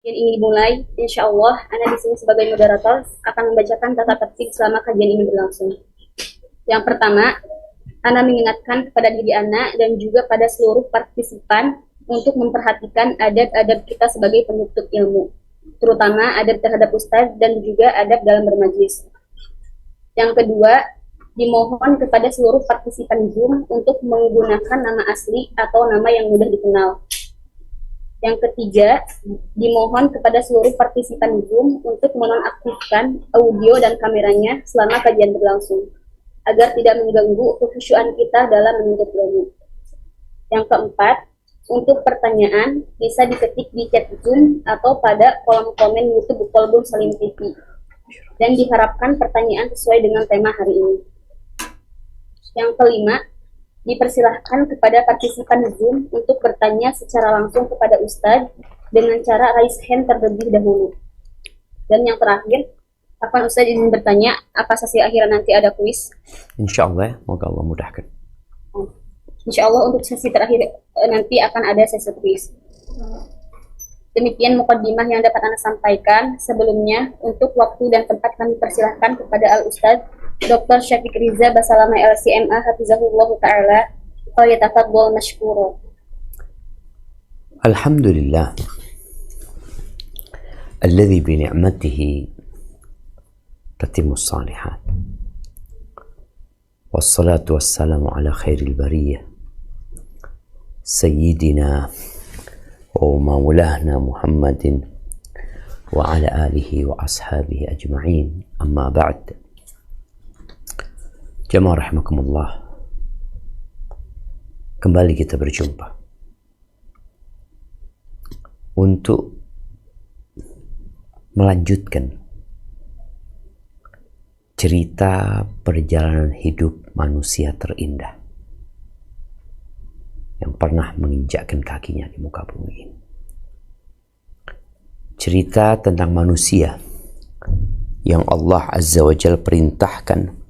Kajian ini dimulai, insya Allah, Anda di sini sebagai moderator akan membacakan tata tertib selama kajian ini berlangsung. Yang pertama, Anda mengingatkan kepada diri Anda dan juga pada seluruh partisipan untuk memperhatikan adab-adab kita sebagai penuntut ilmu, terutama adab terhadap ustadz dan juga adab dalam bermajlis. Yang kedua, dimohon kepada seluruh partisipan Zoom untuk menggunakan nama asli atau nama yang mudah dikenal. Yang ketiga, dimohon kepada seluruh partisipan Zoom untuk menonaktifkan audio dan kameranya selama kajian berlangsung, agar tidak mengganggu kekhusyuan kita dalam menuntut ilmu. Yang keempat, untuk pertanyaan bisa diketik di chat Zoom atau pada kolom komen YouTube Kolbun Salim TV, dan diharapkan pertanyaan sesuai dengan tema hari ini. Yang kelima, dipersilahkan kepada partisipan Zoom untuk bertanya secara langsung kepada Ustadz dengan cara raise hand terlebih dahulu. Dan yang terakhir, kapan Ustadz izin bertanya, apa sesi akhiran nanti ada kuis? Insya Allah, moga Allah mudahkan. Insya Allah untuk sesi terakhir nanti akan ada sesi kuis. Demikian mukaddimah yang dapat Anda sampaikan. Sebelumnya, untuk waktu dan tempat kami persilahkan kepada Al-Ustadz Dr. Syafiq Riza Basalamah LCMA Hafizahullah Ta'ala. Falyatafaddal mashkura. Alhamdulillah alladzi bi ni'matihi tatimmus shalihat. Wassalatu wassalamu ala khairil bariyah Sayyidina wa maulana Muhammadin wa ala alihi wa ashabihi ajma'in. Amma ba'd. Jamaah rahimakumullah, kembali kita berjumpa untuk melanjutkan cerita perjalanan hidup manusia terindah yang pernah menginjakkan kakinya di muka bumi ini. Cerita tentang manusia yang Allah Azza wa Jalla perintahkan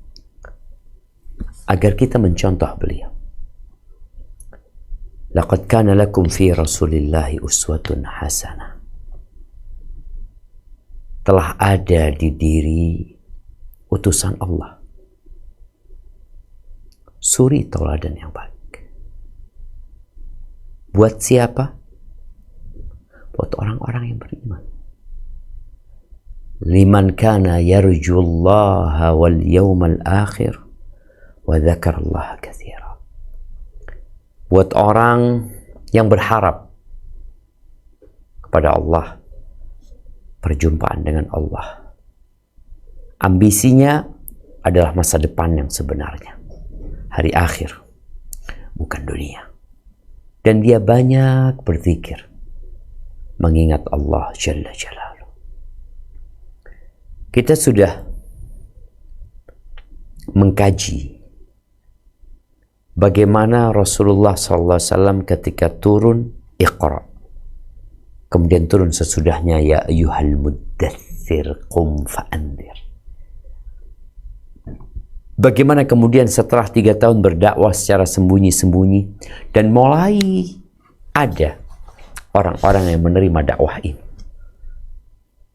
agar kita mencontoh beliau. Laqad kana lakum fi Rasulillahi uswatun hasanah. Telah ada di diri utusan Allah suri tauladan yang baik. Buat siapa? Buat orang-orang yang beriman. Liman kana yarjullaha wal yawmal akhir wa dzakarallaha katsira. Buat orang yang berharap kepada Allah, perjumpaan dengan Allah. Ambisinya adalah masa depan yang sebenarnya, hari akhir, bukan dunia. Dan dia banyak berzikir, mengingat Allah Jalla Jalaluhu. Kita sudah mengkaji bagaimana Rasulullah SAW ketika turun Iqra, kemudian turun sesudahnya ya ayyuhal muddaththir qum fa'andzir. Bagaimana kemudian setelah 3 tahun berdakwah secara sembunyi-sembunyi dan mulai ada orang-orang yang menerima dakwah ini,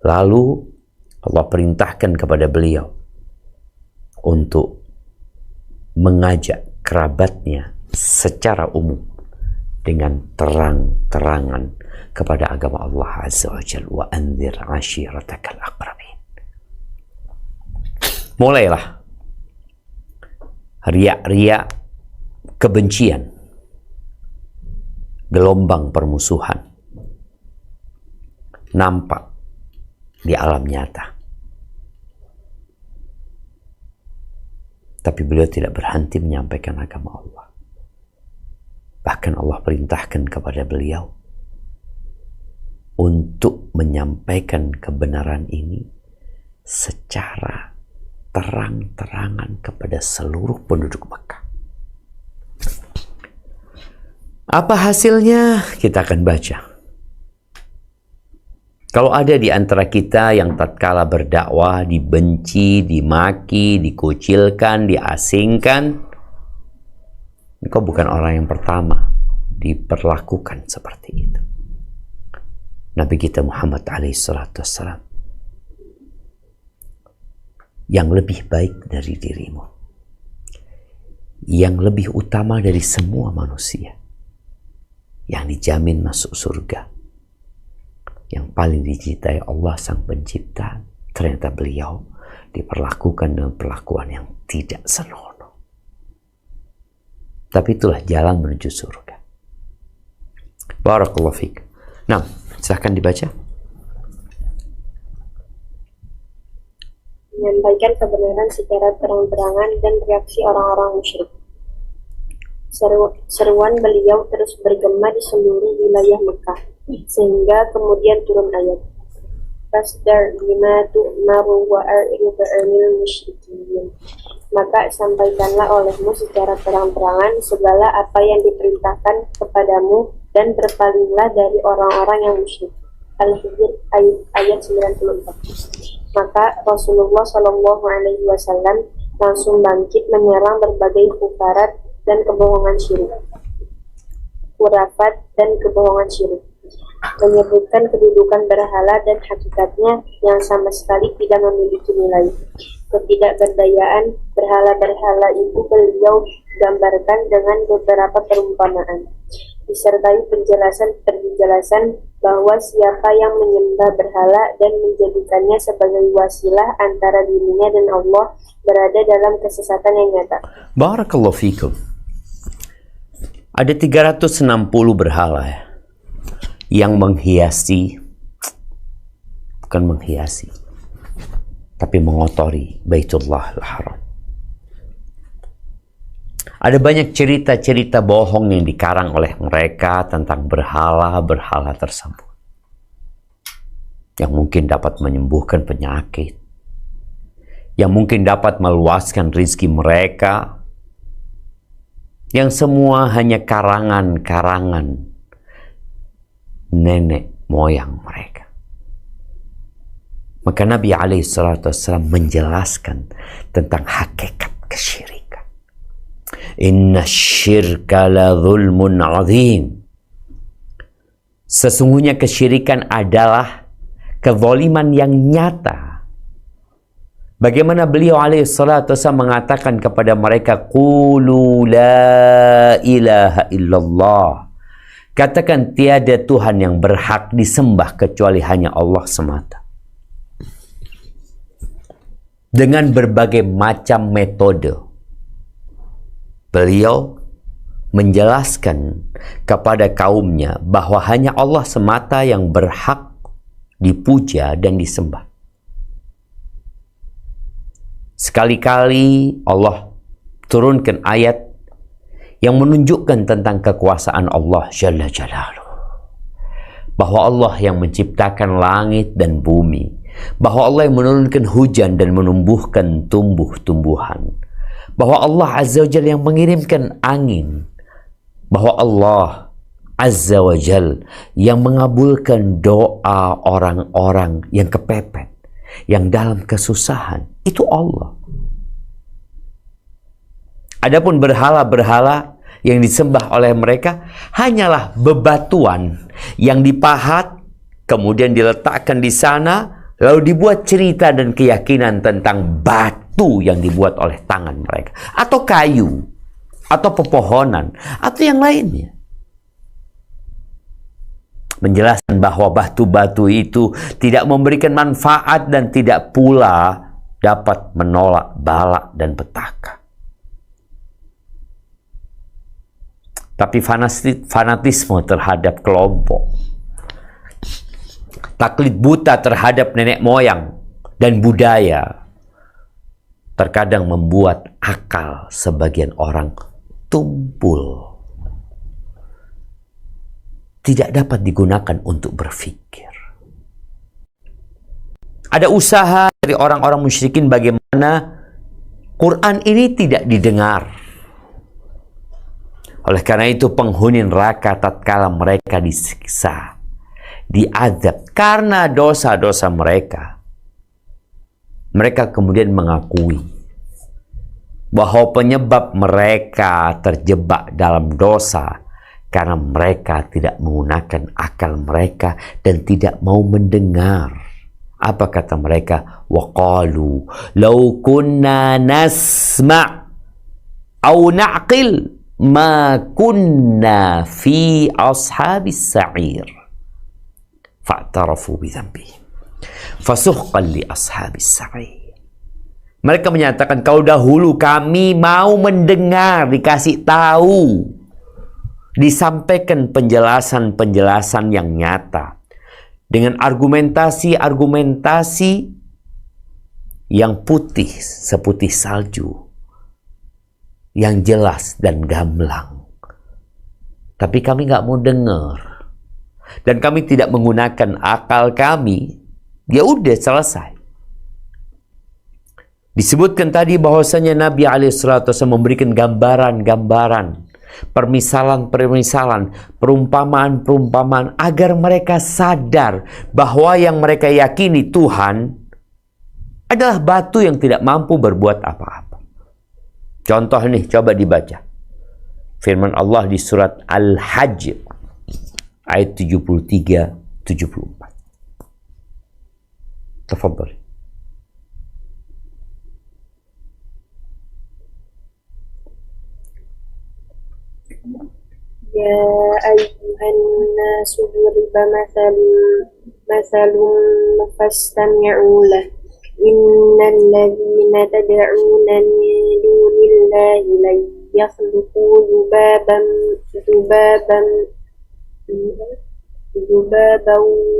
lalu Allah perintahkan kepada beliau untuk mengajak kerabatnya secara umum dengan terang-terangan kepada agama Allah Azza wa Jalla. Wa anzir ashiratakal aqrabin. Mulailah riak-riak kebencian, gelombang permusuhan nampak di alam nyata. Tapi beliau tidak berhenti menyampaikan agama Allah. Bahkan Allah perintahkan kepada beliau untuk menyampaikan kebenaran ini secara terang-terangan kepada seluruh penduduk Makkah. Apa hasilnya? Kita akan baca. Kalau ada di antara kita yang tatkala berdakwah dibenci, dimaki, dikucilkan, diasingkan, engkau bukan orang yang pertama diperlakukan seperti itu. Nabi kita Muhammad alaihissalam, yang lebih baik dari dirimu, yang lebih utama dari semua manusia, yang dijamin masuk surga, yang paling dicintai Allah Sang Pencipta, ternyata beliau diperlakukan dengan perlakuan yang tidak senonoh. Tapi itulah jalan menuju surga. Barakallahu fiik. Nah, silahkan dibaca. Menyampaikan kebenaran secara terang-terangan dan reaksi orang-orang musyrik. Seruan beliau terus bergema di seluruh wilayah Mekah, sehingga kemudian turun ayat. Fasdar bima tu'maru wa a'rid 'anil musyrikin. Maka sampaikanlah olehmu secara terang-terangan segala apa yang diperintahkan kepadamu dan berpalinglah dari orang-orang yang musyrik. Al-Hijr ayat 94. Maka Rasulullah Shallallahu Alaihi Wasallam langsung bangkit menyerang berbagai kufarat dan kebohongan syirik, khurafat dan kebohongan syirik, menyebutkan kedudukan berhala dan hakikatnya yang sama sekali tidak memiliki nilai. Ketidakberdayaan berhala-berhala itu beliau gambarkan dengan beberapa perumpamaan, disertai penjelasan bahwa siapa yang menyembah berhala dan menjadikannya sebagai wasilah antara dirinya dan Allah berada dalam kesesatan yang nyata. Barakallahu fikum. Ada 360 berhala ya, yang menghiasi, bukan menghiasi, tapi mengotori Baitullah Al-Haram. Ada banyak cerita-cerita bohong yang dikarang oleh mereka tentang berhala-berhala tersebut, yang mungkin dapat menyembuhkan penyakit, yang mungkin dapat meluaskan rizki mereka, yang semua hanya karangan-karangan nenek moyang mereka. Maka Nabi SAW menjelaskan tentang hakikat kesyirikan. Inna syirka la zulmun azim. Sesungguhnya kesyirikan adalah kezaliman yang nyata. Bagaimana beliau alaihissalam mengatakan kepada mereka, qulu la ilaha illallah. Katakan tiada Tuhan yang berhak disembah kecuali hanya Allah semata. Dengan berbagai macam metode, beliau menjelaskan kepada kaumnya bahwa hanya Allah semata yang berhak dipuja dan disembah. Sekali-kali Allah turunkan ayat yang menunjukkan tentang kekuasaan Allah Jalla Jalaluh, bahwa Allah yang menciptakan langit dan bumi, bahwa Allah yang menurunkan hujan dan menumbuhkan tumbuh-tumbuhan, bahwa Allah Azza wa Jalla yang mengirimkan angin, bahwa Allah Azza wa Jalla yang mengabulkan doa orang-orang yang kepepet, yang dalam kesusahan. Itu Allah. Adapun berhala-berhala yang disembah oleh mereka hanyalah bebatuan yang dipahat, kemudian diletakkan di sana, lalu dibuat cerita dan keyakinan tentang batu yang dibuat oleh tangan mereka, atau kayu, atau pepohonan, atau yang lainnya. Menjelaskan bahwa batu-batu itu tidak memberikan manfaat dan tidak pula dapat menolak bala dan petaka. Tapi fanatisme terhadap kelompok, taklid buta terhadap nenek moyang dan budaya, terkadang membuat akal sebagian orang tumpul, tidak dapat digunakan untuk berpikir. Ada usaha dari orang-orang musyrikin bagaimana Quran ini tidak didengar. Oleh karena itu penghuni neraka tatkala mereka disiksa, diazab karena dosa-dosa mereka, mereka kemudian mengakui bahwa penyebab mereka terjebak dalam dosa karena mereka tidak menggunakan akal mereka dan tidak mau mendengar. Apa kata mereka? Waqalu law kunna nasma' aw na'qil ma kunna fi ashabis sa'ir. Fa'tarafu bi dhanbihim. Fasuhqan li ashabis sa'ir. Mereka menyatakan, kalau dahulu kami mau mendengar, dikasih tahu, disampaikan penjelasan-penjelasan yang nyata dengan argumentasi-argumentasi yang putih seputih salju, yang jelas dan gamblang. Tapi kami nggak mau dengar dan kami tidak menggunakan akal kami. Ya udah, selesai. Disebutkan tadi bahwasanya Nabi SAW memberikan gambaran-gambaran, permisalan-permisalan, perumpamaan-perumpamaan agar mereka sadar bahwa yang mereka yakini Tuhan adalah batu yang tidak mampu berbuat apa-apa. Contoh nih, coba dibaca. Firman Allah di surat Al-Hajj ayat 73-74. Tafadhal. Ya ayyuhan nasu duriba mathalun fastami'u lah. Innal ladzina tad'una min dunillahi la yakhluqu dhubaban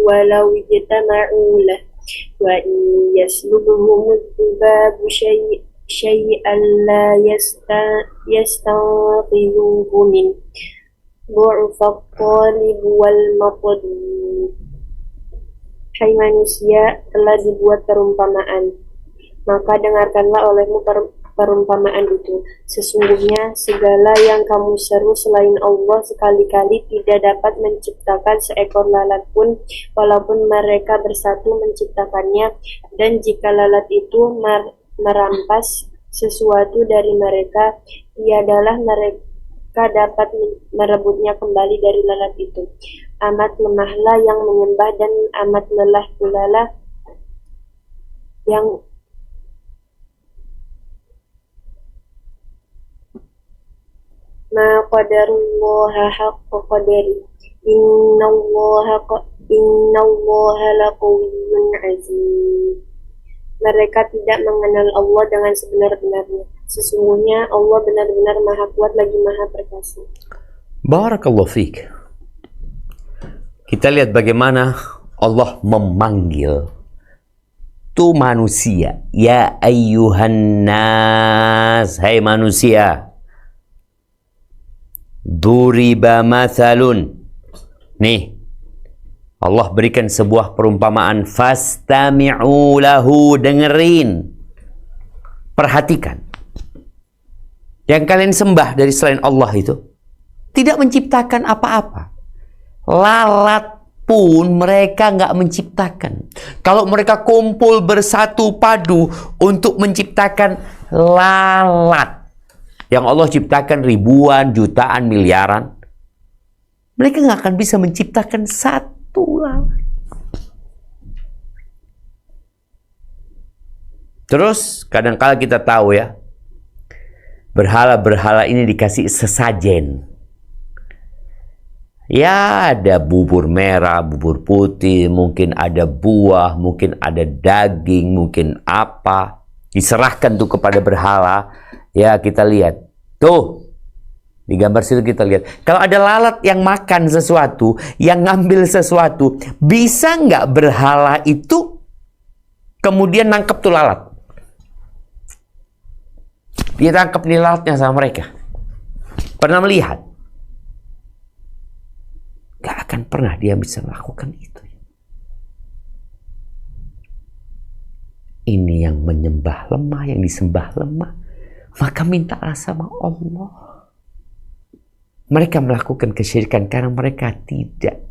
walau ijtama'u lah. Wa in yaslubuhum dhubabu syai'an la yastanqidhuhu min du'fa talib wal matlub. Hai manusia, telah dibuat perumpamaan, maka dengarkanlah olehmu perumpamaan itu. Sesungguhnya segala yang kamu seru selain Allah sekali-kali tidak dapat menciptakan seekor lalat pun, walaupun mereka bersatu menciptakannya. Dan jika lalat itu merampas sesuatu dari mereka, tiadalah mereka dapat merebutnya kembali dari lalat itu. Amat lemahlah yang menyembah dan amat lelah pula lah yang ma qadarullaha haqqa qadari. Innallaha laqawiyyun aziz. Mereka tidak mengenal Allah dengan sebenar-benarnya. Sesungguhnya Allah benar-benar maha kuat lagi maha perkasa. Barakallahu fiik. Kita lihat bagaimana Allah memanggil tu manusia. Ya ayyuhan nas, hai manusia. Duriba mathalun. Nih, Allah berikan sebuah perumpamaan. Fastami'u lahu, dengerin. Perhatikan. Yang kalian sembah dari selain Allah itu tidak menciptakan apa-apa. Lalat pun mereka nggak menciptakan. Kalau mereka kumpul bersatu padu untuk menciptakan lalat yang Allah ciptakan ribuan, jutaan, miliaran, mereka nggak akan bisa menciptakan satu lalat. Terus kadang-kala kita tahu ya, berhala-berhala ini dikasih sesajen. Ya, ada bubur merah, bubur putih, mungkin ada buah, mungkin ada daging, mungkin apa. Diserahkan tuh kepada berhala. Ya, kita lihat. Tuh, di gambar situ kita lihat. Kalau ada lalat yang makan sesuatu, yang ngambil sesuatu, bisa nggak berhala itu kemudian nangkep tuh lalat? Dia tangkap nih lalatnya sama mereka. Pernah melihat? Gak akan pernah dia bisa melakukan itu. Ini yang menyembah lemah, yang disembah lemah. Maka mintalah sama Allah. Mereka melakukan kesyirikan karena mereka tidak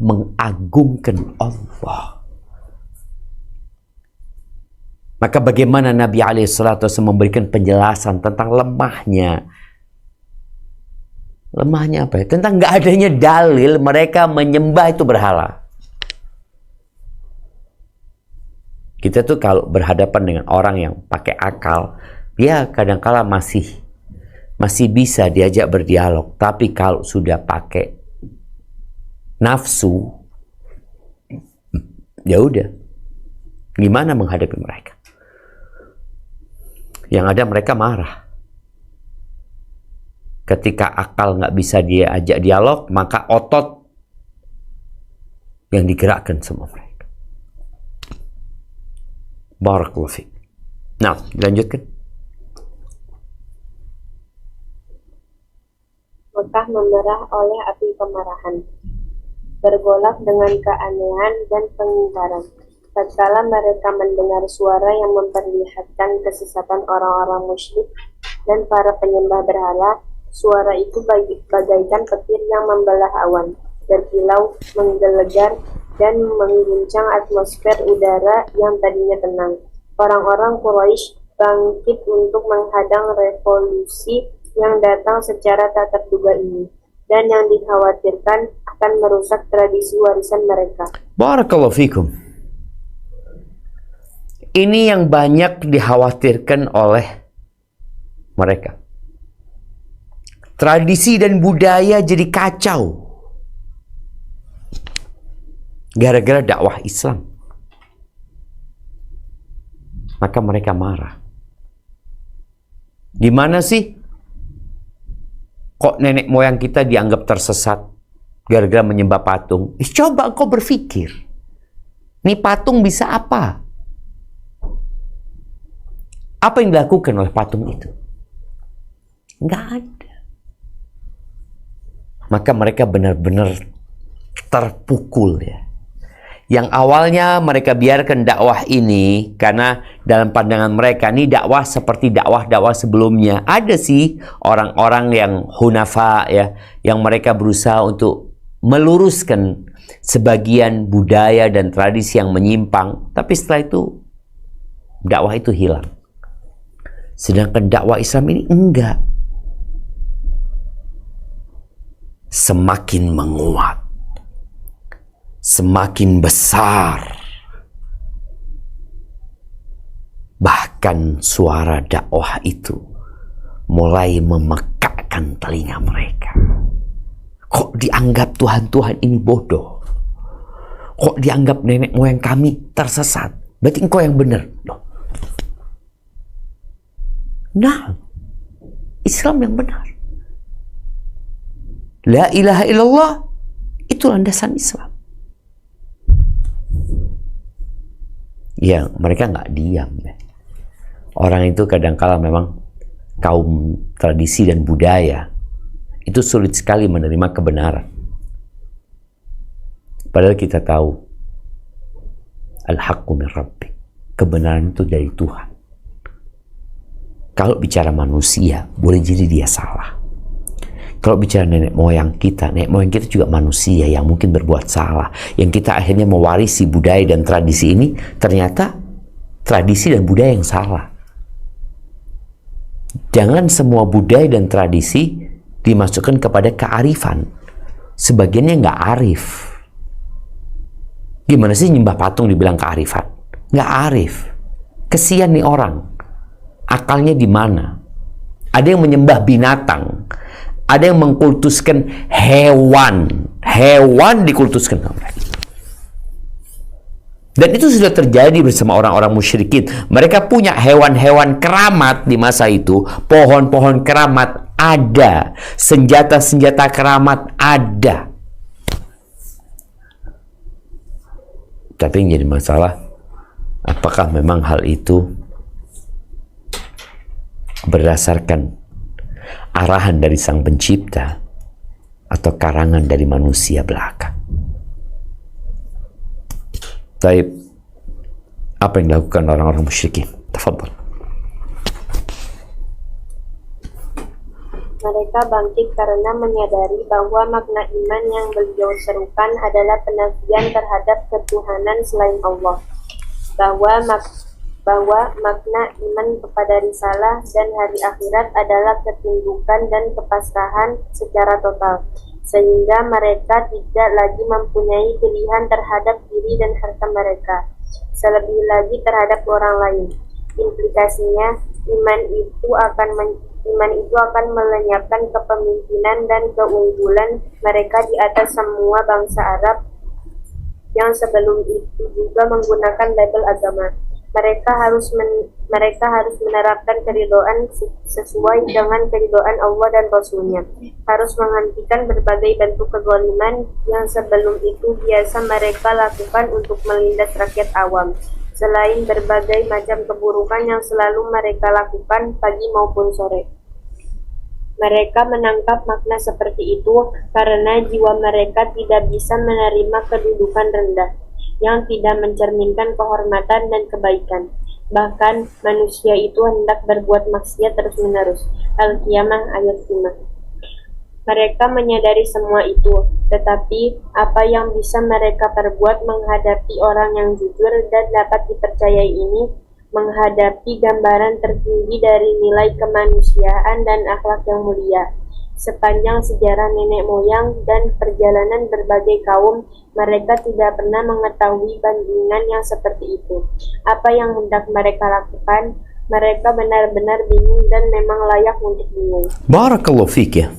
mengagungkan Allah. Maka bagaimana Nabi SAW memberikan penjelasan tentang lemahnya Lemahnya apa ya? Tentang nggak adanya dalil mereka menyembah itu berhala. Kita tuh kalau berhadapan dengan orang yang pakai akal, dia kadangkala masih bisa diajak berdialog. Tapi kalau sudah pakai nafsu, ya udah, gimana menghadapi mereka? Yang ada mereka marah. Ketika akal nggak bisa dia ajak dialog, maka otot yang digerakkan semua mereka. Barakallahu fiik. Nah, dilanjutkan. Mekah memerah oleh api kemarahan, bergolak dengan keanehan dan pengingkaran. Tatkala mereka mendengar suara yang memperlihatkan kesesatan orang-orang musyrik dan para penyembah berhala, suara itu bagaikan petir yang membelah awan, berkilau, menggelegar, dan mengguncang atmosfer udara yang tadinya tenang. Orang-orang Quraisy bangkit untuk menghadang revolusi yang datang secara tak terduga ini, dan yang dikhawatirkan akan merusak tradisi warisan mereka. Barakallahu fikum. Ini yang banyak dikhawatirkan oleh mereka. Tradisi dan budaya jadi kacau gara-gara dakwah Islam. Maka mereka marah. Gimana sih kok nenek moyang kita dianggap tersesat gara-gara menyembah patung? Coba engkau berpikir, nih patung bisa apa? Apa yang dilakukan oleh patung itu? Nggak ada. Maka mereka benar-benar terpukul ya. Yang awalnya mereka biarkan dakwah ini karena dalam pandangan mereka ini dakwah seperti dakwah-dakwah sebelumnya. Ada sih orang-orang yang hunafa ya, yang mereka berusaha untuk meluruskan sebagian budaya dan tradisi yang menyimpang. Tapi setelah itu dakwah itu hilang. Sedangkan dakwah Islam ini enggak. Semakin menguat, semakin besar. Bahkan suara dakwah itu mulai memekakkan telinga mereka. Kok dianggap Tuhan-Tuhan ini bodoh? Kok dianggap nenek moyang kami tersesat? Berarti engkau yang benar. Loh. Nah, Islam yang benar. La ilaha illallah itu landasan Islam. Ya, mereka nggak diam. Orang itu kadangkala memang kaum tradisi dan budaya itu sulit sekali menerima kebenaran. Padahal kita tahu al-haqqu min rabbik. Kebenaran itu dari Tuhan. Kalau bicara manusia, boleh jadi dia salah. Kalau bicara nenek moyang kita juga manusia yang mungkin berbuat salah. Yang kita akhirnya mewarisi budaya dan tradisi ini, ternyata tradisi dan budaya yang salah. Jangan semua budaya dan tradisi dimasukkan kepada kearifan. Sebagiannya nggak arif. Gimana sih nyembah patung dibilang kearifan? Nggak arif. Kesian nih orang. Akalnya di mana? Ada yang menyembah binatang. Ada yang mengkultuskan hewan. Hewan dikultuskan. Dan itu sudah terjadi bersama orang-orang musyrikin. Mereka punya hewan-hewan keramat di masa itu. Pohon-pohon keramat ada. Senjata-senjata keramat ada. Tapi yang jadi masalah, apakah memang hal itu berdasarkan arahan dari Sang Pencipta atau karangan dari manusia belaka? Taib, apa yang dilakukan orang-orang musyrikin? Tafadhal. Mereka bangkit karena menyadari bahwa makna iman yang beliau serukan adalah penafian terhadap ketuhanan selain Allah, bahwa bahwa makna iman kepada risalah dan hari akhirat adalah ketundukan dan kepasrahan secara total, sehingga mereka tidak lagi mempunyai pilihan terhadap diri dan harta mereka, selebih lagi terhadap orang lain. Implikasinya, iman itu akan melenyapkan kepemimpinan dan keunggulan mereka di atas semua bangsa Arab yang sebelum itu juga menggunakan label agama. Mereka harus menerapkan keridhaan sesuai dengan keridhaan Allah dan Rasul-Nya. Harus menghentikan berbagai bentuk kezaliman yang sebelum itu biasa mereka lakukan untuk melindas rakyat awam, selain berbagai macam keburukan yang selalu mereka lakukan pagi maupun sore. Mereka menangkap makna seperti itu karena jiwa mereka tidak bisa menerima kedudukan rendah yang tidak mencerminkan kehormatan dan kebaikan. Bahkan manusia itu hendak berbuat maksiat terus-menerus. Al-Qiyamah ayat 5. Mereka menyadari semua itu, tetapi apa yang bisa mereka perbuat menghadapi orang yang jujur dan dapat dipercayai ini, menghadapi gambaran tertinggi dari nilai kemanusiaan dan akhlak yang mulia. Sepanjang sejarah nenek moyang dan perjalanan berbagai kaum, mereka tidak pernah mengetahui bandingan yang seperti itu. Apa yang hendak mereka lakukan, mereka benar-benar bingung dan memang layak untuk bingung. Barakallahu fiik ya.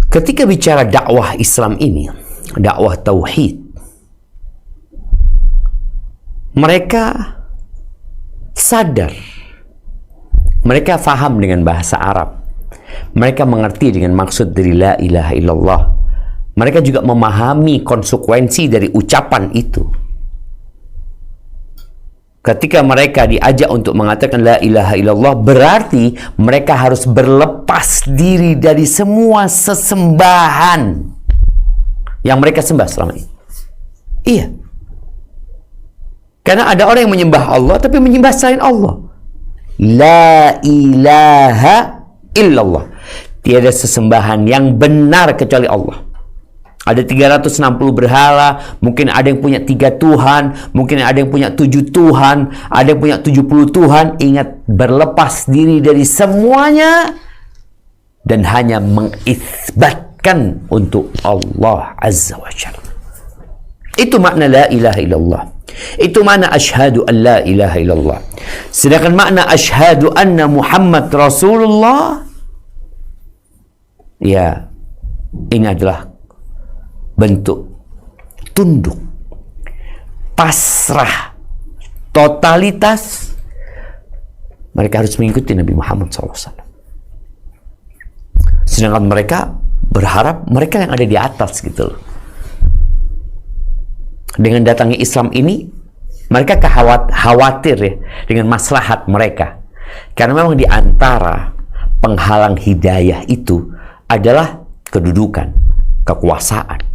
Ketika bicara dakwah Islam ini, dakwah tauhid, mereka sadar, mereka faham dengan bahasa Arab, mereka mengerti dengan maksud dari la ilaha illallah, mereka juga memahami konsekuensi dari ucapan itu. Ketika mereka diajak untuk mengatakan la ilaha illallah, berarti mereka harus berlepas diri dari semua sesembahan yang mereka sembah selama ini. Iya. Karena ada orang yang menyembah Allah tapi menyembah selain Allah. La ilaha illallah. Tiada sesembahan yang benar kecuali Allah. Ada 360 berhala, mungkin ada yang punya 3 Tuhan, mungkin ada yang punya 7 Tuhan, ada yang punya 70 Tuhan. Ingat, berlepas diri dari semuanya dan hanya mengisbatkan untuk Allah Azza wa Jalla. Itu makna la ilaha illallah. Itu makna asyhadu an la ilaha illallah. Sedangkan makna asyhadu anna Muhammad Rasulullah, ya, ini adalah bentuk tunduk, pasrah, totalitas. Mereka harus mengikuti Nabi Muhammad SAW. Sedangkan mereka berharap mereka yang ada di atas gitu loh. Dengan datangnya Islam ini, mereka khawatir ya dengan maslahat mereka. Karena memang di antara penghalang hidayah itu adalah kedudukan, kekuasaan.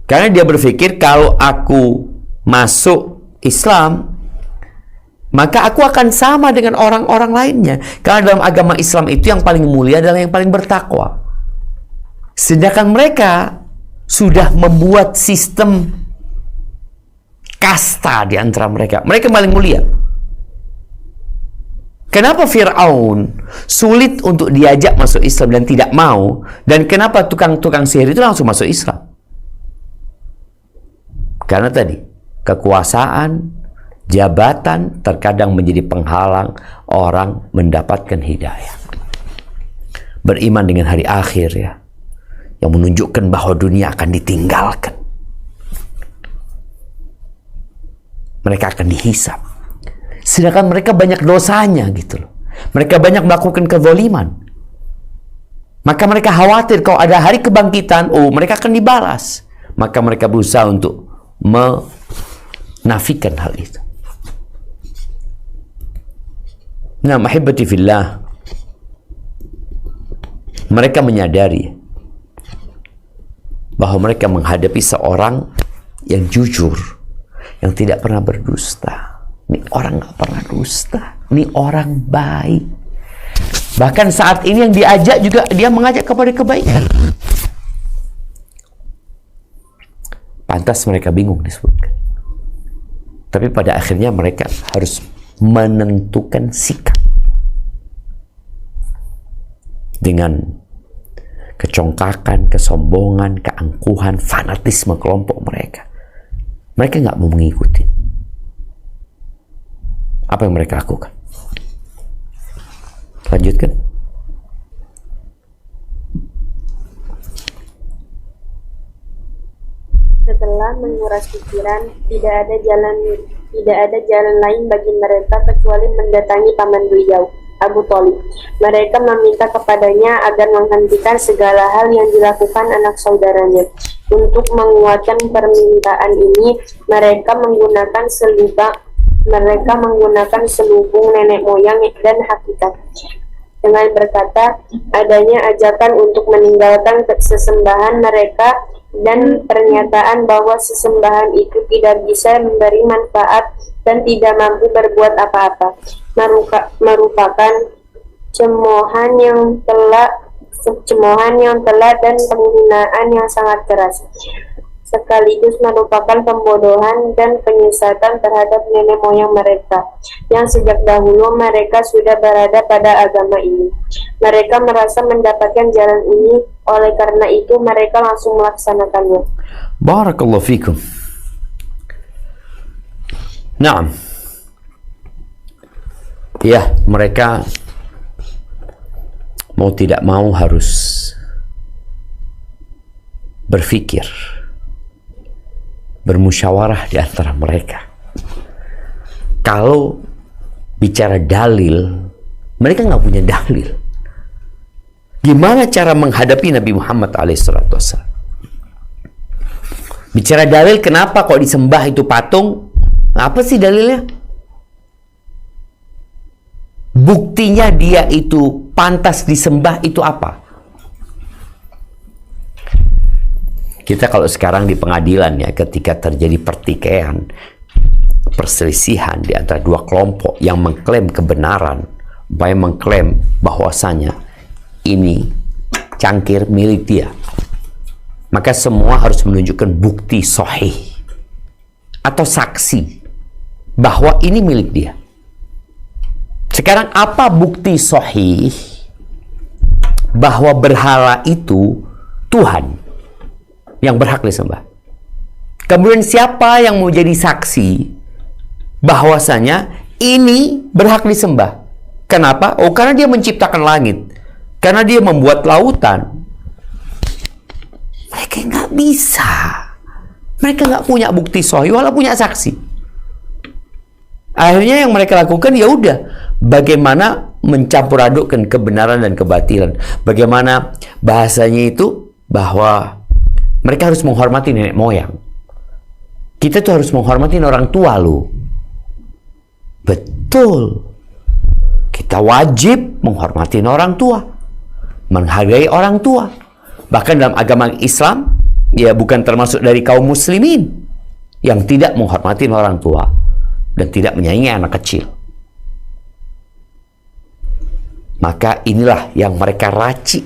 Karena dia berpikir kalau aku masuk Islam, maka aku akan sama dengan orang-orang lainnya. Karena dalam agama Islam itu yang paling mulia adalah yang paling bertakwa. Sedangkan mereka sudah membuat sistem kasta di antara mereka. Mereka paling mulia. Kenapa Fir'aun sulit untuk diajak masuk Islam dan tidak mau? Dan kenapa tukang-tukang sihir itu langsung masuk Islam? Karena tadi, kekuasaan, jabatan terkadang menjadi penghalang orang mendapatkan hidayah. Beriman dengan hari akhir ya, yang menunjukkan bahwa dunia akan ditinggalkan. Mereka akan dihisab. Sedangkan mereka banyak dosanya gitu loh. Mereka banyak melakukan kezaliman. Maka mereka khawatir kalau ada hari kebangkitan, mereka akan dibalas. Maka mereka berusaha untuk menafikan hal itu. Nah, mahibati fillah, mereka menyadari bahwa mereka menghadapi seorang yang jujur, yang tidak pernah berdusta. Ini orang gak pernah dusta, ini orang baik. Bahkan saat ini yang diajak juga dia mengajak kepada kebaikan. Pantas mereka bingung disebutkan. Tapi pada akhirnya mereka harus menentukan sikap dengan kecongkakan, kesombongan, keangkuhan, fanatisme kelompok mereka. Mereka nggak mau mengikuti. Apa yang mereka lakukan? Lanjutkan. Setelah menguras pikiran, tidak ada jalan lain bagi mereka kecuali mendatangi paman beliau, Abu Thalib. Mereka meminta kepadanya agar menghentikan segala hal yang dilakukan anak saudaranya. Untuk menguatkan permintaan ini, mereka menggunakan selubung nenek moyang dan hakikat. Dengan berkata, adanya ajakan untuk meninggalkan sesembahan mereka dan pernyataan bahwa sesembahan itu tidak bisa memberi manfaat dan tidak mampu berbuat apa-apa, merupakan cemoohan yang telah dan penghinaan yang sangat keras, sekaligus merupakan pembodohan dan penyesatan terhadap nenek moyang mereka, yang sejak dahulu mereka sudah berada pada agama ini. Mereka merasa mendapatkan jalan ini, oleh karena itu mereka langsung melaksanakannya. Barakallahu fikum. Naam. Ya, mereka mau tidak mau harus berpikir, bermusyawarah di antara mereka. Kalau bicara dalil, mereka nggak punya dalil. Gimana cara menghadapi Nabi Muhammad alaihissalam? Bicara dalil, kenapa kok disembah itu patung? Apa sih dalilnya? Buktinya dia itu pantas disembah itu apa? Kita kalau sekarang di pengadilan ya, ketika terjadi pertikaian, perselisihan di antara dua kelompok yang mengklaim kebenaran, yang mengklaim bahwasanya ini cangkir milik dia, maka semua harus menunjukkan bukti sahih atau saksi bahwa ini milik dia. Sekarang apa bukti sahih bahwa berhala itu Tuhan yang berhak disembah? Kemudian siapa yang mau jadi saksi bahwasanya ini berhak disembah? Kenapa? Oh, karena dia menciptakan langit, karena dia membuat lautan. Mereka nggak bisa. Mereka nggak punya bukti sahih, walau punya saksi. Akhirnya yang mereka lakukan ya udah, bagaimana mencampur adukkan kebenaran dan kebatilan. Bagaimana bahasanya itu bahwa mereka harus menghormati nenek moyang. Kita tuh harus menghormati orang tua loh. Betul. Kita wajib menghormati orang tua, menghargai orang tua. Bahkan dalam agama Islam, ya bukan termasuk dari kaum muslimin yang tidak menghormati orang tua dan tidak menyayangi anak kecil. Maka inilah yang mereka racik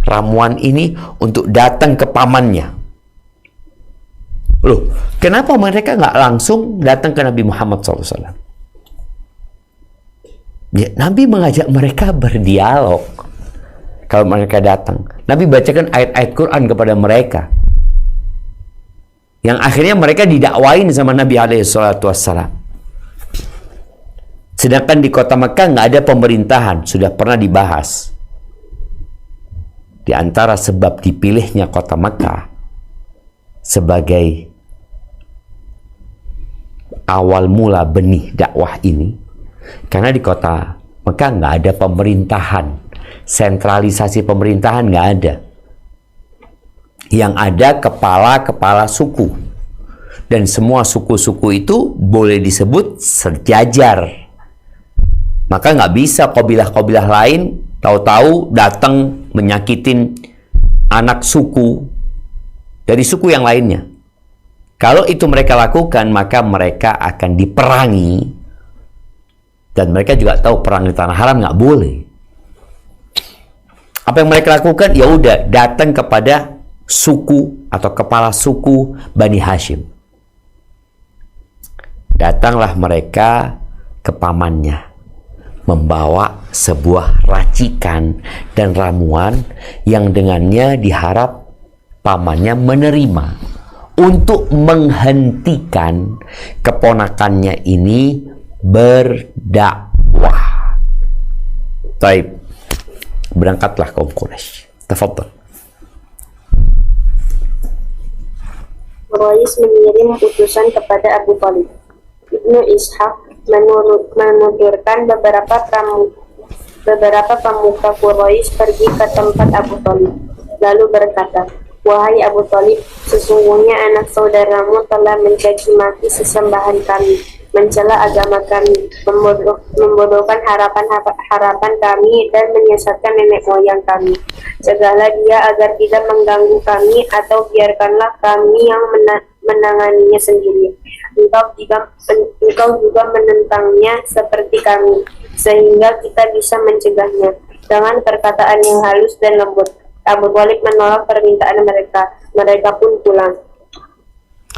ramuan ini untuk datang ke pamannya. Loh, kenapa mereka nggak langsung datang ke Nabi Muhammad SAW? Ya, Nabi mengajak mereka berdialog. Kalau mereka datang, Nabi bacakan ayat-ayat Quran kepada mereka, yang akhirnya mereka didakwain sama Nabi SAW. Sedangkan di kota Mekah nggak ada pemerintahan, sudah pernah dibahas. Di antara sebab dipilihnya kota Mekah sebagai awal mula benih dakwah ini, karena di kota Mekah nggak ada pemerintahan, sentralisasi pemerintahan nggak ada. Yang ada kepala-kepala suku, dan semua suku-suku itu boleh disebut sejajar. Maka nggak bisa kabilah-kabilah lain tahu-tahu datang menyakitin anak suku dari suku yang lainnya. Kalau itu mereka lakukan, maka mereka akan diperangi. Dan mereka juga tahu perang di tanah haram nggak boleh. Apa yang mereka lakukan? Ya udah, datang kepada suku atau kepala suku Bani Hashim. Datanglah mereka ke pamannya, membawa sebuah racikan dan ramuan yang dengannya diharap pamannya menerima untuk menghentikan keponakannya ini berdakwah. Baik, berangkatlah kaum Quraisy. Tafadhal. Quraisy mengirim utusan kepada Abu Thalib. Ibnu Ishaq menuturkan beberapa pemuka Quraisy pergi ke tempat Abu Thalib, lalu berkata, "Wahai Abu Thalib, sesungguhnya anak saudaramu telah mencaci maki sesembahan kami, mencela agama kami, membodohkan harapan kami, dan menyesatkan nenek moyang kami. Cegahlah dia agar tidak mengganggu kami, atau biarkanlah kami yang menanganinya sendiri. Engkau juga menentangnya seperti kami, sehingga kita bisa mencegahnya dengan perkataan yang halus dan lembut." Abu Thalib menolak permintaan mereka. Mereka pun pulang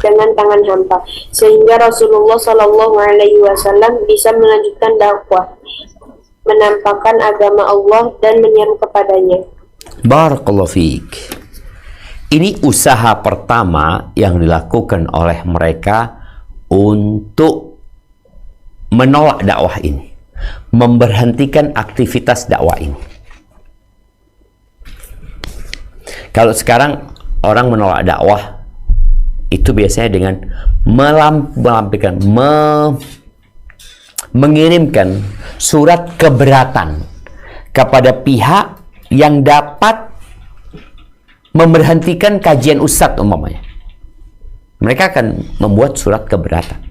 dengan tangan hampa, sehingga Rasulullah Shallallahu Alaihi Wasallam bisa melanjutkan dakwah, menampakkan agama Allah dan menyeru kepadanya. Barakallahu fiik. Ini usaha pertama yang dilakukan oleh mereka untuk menolak dakwah ini, memberhentikan aktivitas dakwah ini. Kalau sekarang orang menolak dakwah itu biasanya dengan mengirimkan surat keberatan kepada pihak yang dapat memberhentikan kajian ustadz umpamanya. Mereka akan membuat surat keberatan.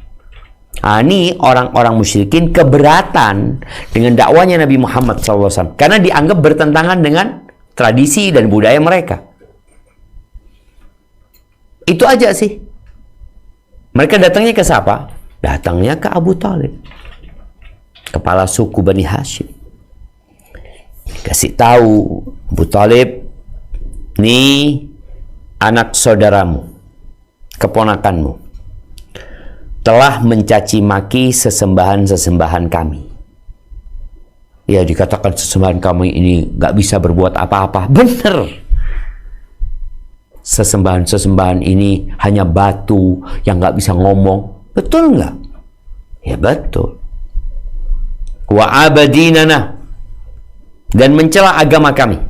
Ini orang-orang musyrikin keberatan dengan dakwanya Nabi Muhammad SAW karena dianggap bertentangan dengan tradisi dan budaya mereka. Itu aja sih. Mereka datangnya ke siapa? Datangnya ke Abu Thalib, kepala suku Bani Hashim. Kasih tahu Abu Thalib, nih anak saudaramu, keponakanmu, telah mencaci maki sesembahan-sesembahan kami. Ya, dikatakan sesembahan kami ini gak bisa berbuat apa-apa. Bener. Sesembahan-sesembahan ini hanya batu yang gak bisa ngomong. Betul nggak? Ya betul. Wa abadinana, dan mencela agama kami.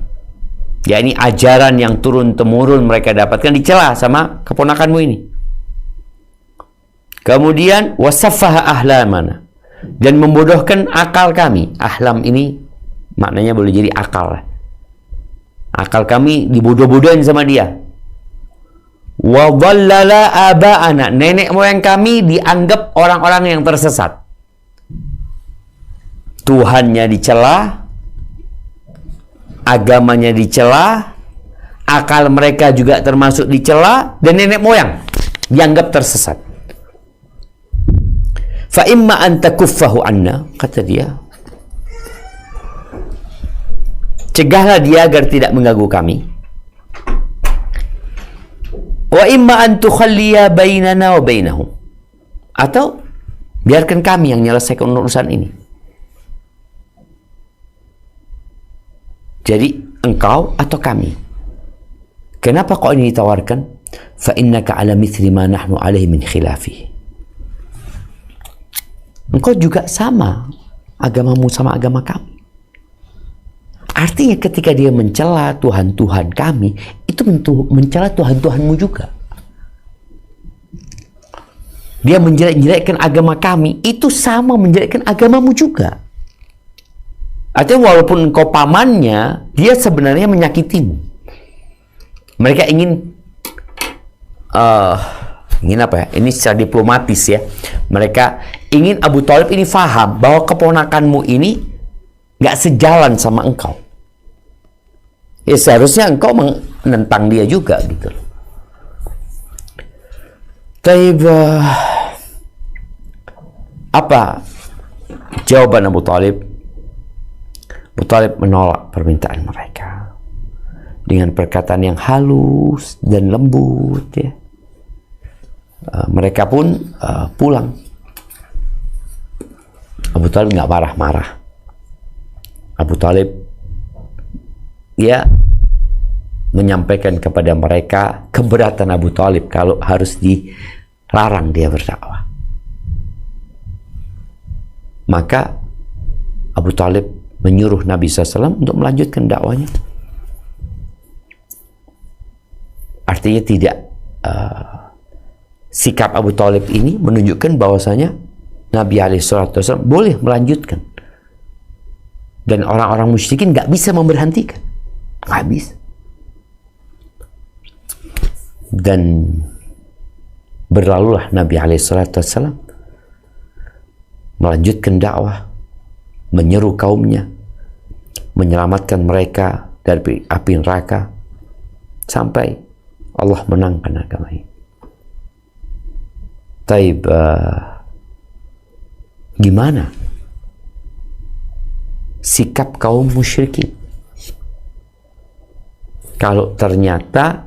Ya, ini ajaran yang turun-temurun mereka dapatkan dicela sama keponakanmu ini. Kemudian wasaffaha ahlamana, dan membodohkan akal kami. Ahlam ini maknanya boleh jadi akal. Akal kami dibodoh-bodohin sama dia. Wa dhallala aba'ana, nenek moyang kami dianggap orang-orang yang tersesat. Tuhannya dicela, agamanya dicela, akal mereka juga termasuk dicela, dan nenek moyang dianggap tersesat. Fa imma an takuffahu anna, kata dia, cegahlah dia agar tidak mengganggu kami. Wa imma an tukhalliya bainana wa bainahum, atau biarkan kami yang menyelesaikan urusan ini. Jadi engkau atau kami. Kenapa kau ini ditawarkan? Fa innaka ala mithli ma nahnu alaihi min khilafihi. Engkau juga sama agamamu sama agama kami. Artinya ketika dia mencela Tuhan-Tuhan kami, itu mencela Tuhan-Tuhanmu juga. Dia menjelek-jelekkan agama kami, itu sama menjelekkan agamamu juga. Artinya walaupun engkau pamannya, dia sebenarnya menyakitimu. Mereka ingin apa ya? Ini secara diplomatis ya. Mereka ingin Abu Thalib ini faham bahwa keponakanmu ini nggak sejalan sama engkau. Ya seharusnya engkau menentang dia juga gitu. Taib, apa jawaban Abu Thalib? Abu Thalib menolak permintaan mereka dengan perkataan yang halus dan lembut ya. Mereka pun pulang Abu Talib nggak marah-marah. Abu Talib menyampaikan kepada mereka keberatan Abu Talib kalau harus dilarang dia berdakwah. Maka Abu Talib menyuruh Nabi SAW untuk melanjutkan dakwanya. Artinya tidak sikap Abu Talib ini menunjukkan bahwasanya Nabi SAW boleh melanjutkan, dan orang-orang musyrikin nggak bisa memberhentikan, nggak bisa. Dan berlalulah Nabi SAW melanjutkan dakwah, menyeru kaumnya, menyelamatkan mereka dari api neraka sampai Allah menangkan agama ini. Taib, gimana sikap kaum musyrikin kalau ternyata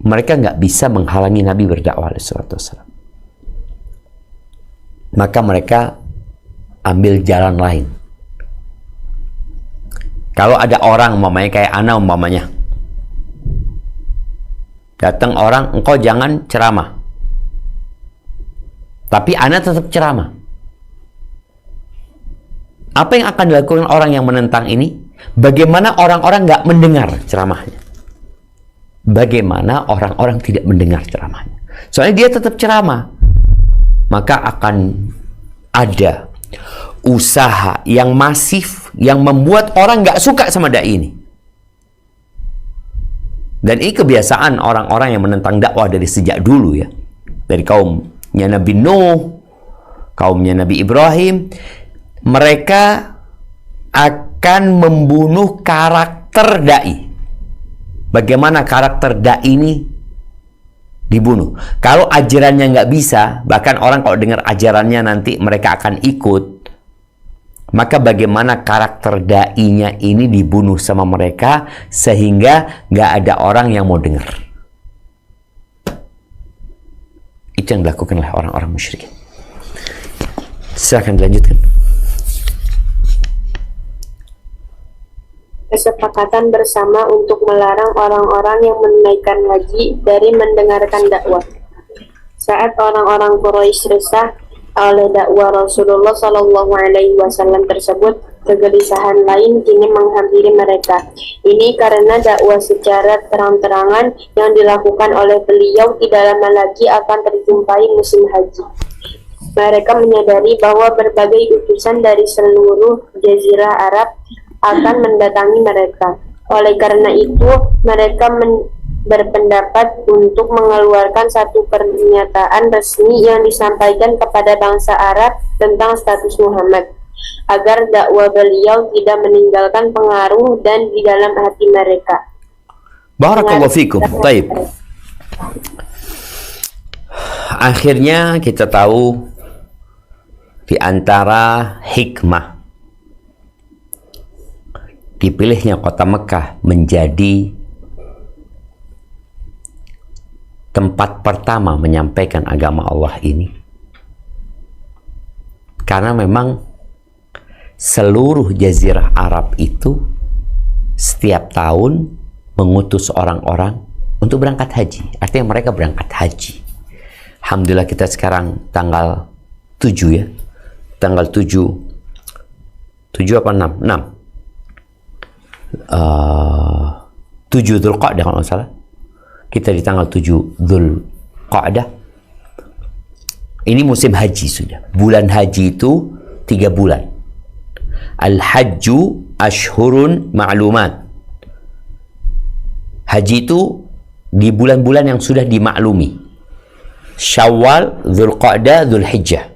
mereka nggak bisa menghalangi Nabi berdakwah alaihissalam? Maka mereka ambil jalan lain. Kalau ada orang umpamanya kayak ana umpamanya, datang orang, engkau jangan ceramah, tapi ana tetap ceramah. Apa yang akan dilakukan orang yang menentang ini? Bagaimana orang-orang nggak mendengar ceramahnya? Bagaimana orang-orang tidak mendengar ceramahnya? Soalnya dia tetap ceramah. Maka akan ada usaha yang masif yang membuat orang nggak suka sama dai ini. Dan ini kebiasaan orang-orang yang menentang dakwah dari sejak dulu ya. Dari kaumnya Nabi Nuh, kaumnya Nabi Ibrahim. Mereka akan membunuh karakter dai. Bagaimana karakter dai ini dibunuh? Kalau ajarannya nggak bisa, bahkan orang kalau dengar ajarannya nanti mereka akan ikut, maka bagaimana karakter dai-nya ini dibunuh sama mereka sehingga nggak ada orang yang mau dengar. Itu yang dilakukan oleh orang-orang musyrikin. Silahkan dilanjutkan. Kesepakatan bersama untuk melarang orang-orang yang menunaikan haji dari mendengarkan dakwah. Saat orang-orang Quraisy resah oleh dakwah Rasulullah Shallallahu Alaihi Wasallam tersebut, kegelisahan lain kini menghampiri mereka. Ini karena dakwah secara terang-terangan yang dilakukan oleh beliau tidak lama lagi akan terjumpai musim haji. Mereka menyadari bahwa berbagai utusan dari seluruh jazirah Arab akan mendatangi mereka. Oleh karena itu, mereka berpendapat untuk mengeluarkan satu pernyataan resmi yang disampaikan kepada bangsa Arab tentang status Muhammad, agar dakwah beliau tidak meninggalkan pengaruh dan di dalam hati mereka. Barakallahu fikum. Taib. Akhirnya kita tahu di antara hikmah dipilihnya kota Mekah menjadi tempat pertama menyampaikan agama Allah ini, karena memang seluruh jazirah Arab itu setiap tahun mengutus orang-orang untuk berangkat haji. Artinya mereka berangkat haji. Alhamdulillah kita sekarang tanggal 7 ya. Tanggal 7 apa 6? 6. 7 Dzulqa'dah kalau nggak salah. Kita di tanggal 7 Dzulqa'dah. Ini musim haji sudah. Bulan haji itu 3 bulan. Al-Hajju Ashhurun Ma'lumat. Haji itu di bulan-bulan yang sudah dimaklumi. Syawal, Dzulqa'dah, Dzulhijjah.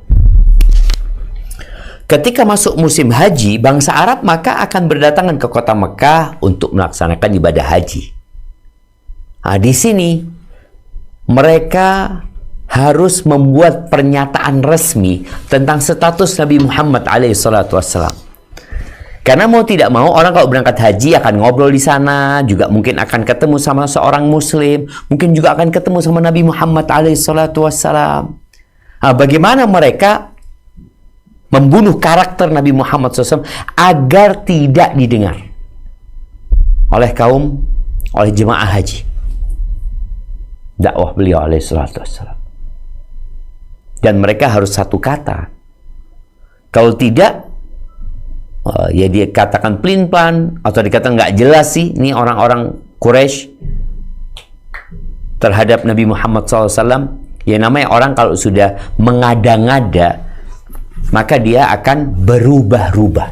Ketika masuk musim haji, bangsa Arab maka akan berdatangan ke kota Mekah untuk melaksanakan ibadah haji. Nah, di sini mereka harus membuat pernyataan resmi tentang status Nabi Muhammad alaihissalam. Karena mau tidak mau orang kalau berangkat haji akan ngobrol di sana, juga mungkin akan ketemu sama seorang muslim, mungkin juga akan ketemu sama Nabi Muhammad alaihissalam. Nah, bagaimana mereka membunuh karakter Nabi Muhammad SAW agar tidak didengar oleh oleh jemaah haji. Dakwah beliau alaihi salatu wassalam. Dan mereka harus satu kata. Kalau tidak, ya dia katakan pelin-pelan atau dikatakan nggak jelas sih, ini orang-orang Quraisy terhadap Nabi Muhammad SAW. Ya namanya orang kalau sudah mengada-ngada, maka dia akan berubah-ubah.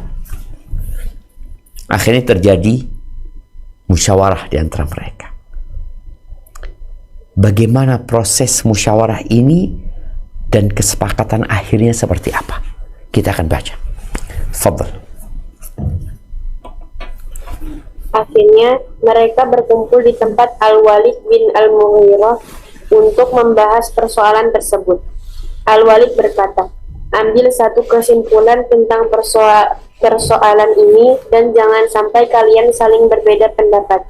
Akhirnya terjadi musyawarah di antara mereka. Bagaimana proses musyawarah ini dan kesepakatan akhirnya seperti apa? Kita akan baca. Fadl. Akhirnya mereka berkumpul di tempat Al-Walid bin Al-Mughirah untuk membahas persoalan tersebut. Al-Walid berkata, ambil satu kesimpulan tentang persoalan ini dan jangan sampai kalian saling berbeda pendapat,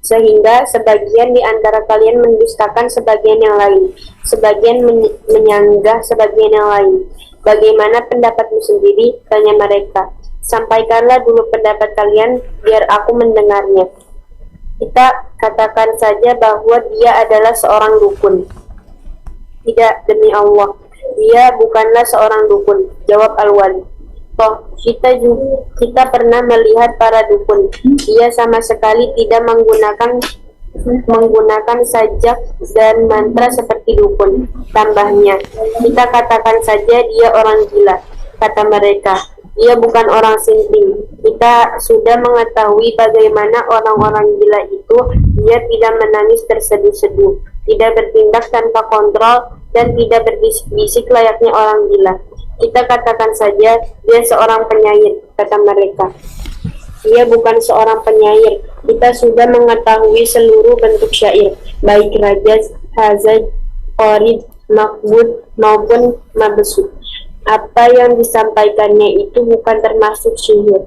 sehingga sebagian di antara kalian mendustakan sebagian yang lain, sebagian menyanggah sebagian yang lain. Bagaimana pendapatmu sendiri? Tanya mereka. Sampaikanlah dulu pendapat kalian, biar aku mendengarnya. Kita katakan saja bahwa dia adalah seorang dukun. Tidak, demi Allah, dia bukanlah seorang dukun, jawab Al-Walid. Toh, kita pernah melihat para dukun. Dia sama sekali tidak menggunakan sajak dan mantra seperti dukun. Tambahnya, kita katakan saja dia orang gila, kata mereka. Dia bukan orang sinting. Kita sudah mengetahui bagaimana orang-orang gila itu. Dia tidak menangis terseduh-seduh, tidak bertindak tanpa kontrol, dan tidak berbisik-bisik layaknya orang gila. Kita katakan saja dia seorang penyair, kata mereka. Dia bukan seorang penyair. Kita sudah mengetahui seluruh bentuk syair, baik rajaz, hazaj, qarid, maqbud maupun mabsut. Apa yang disampaikannya itu bukan termasuk syair.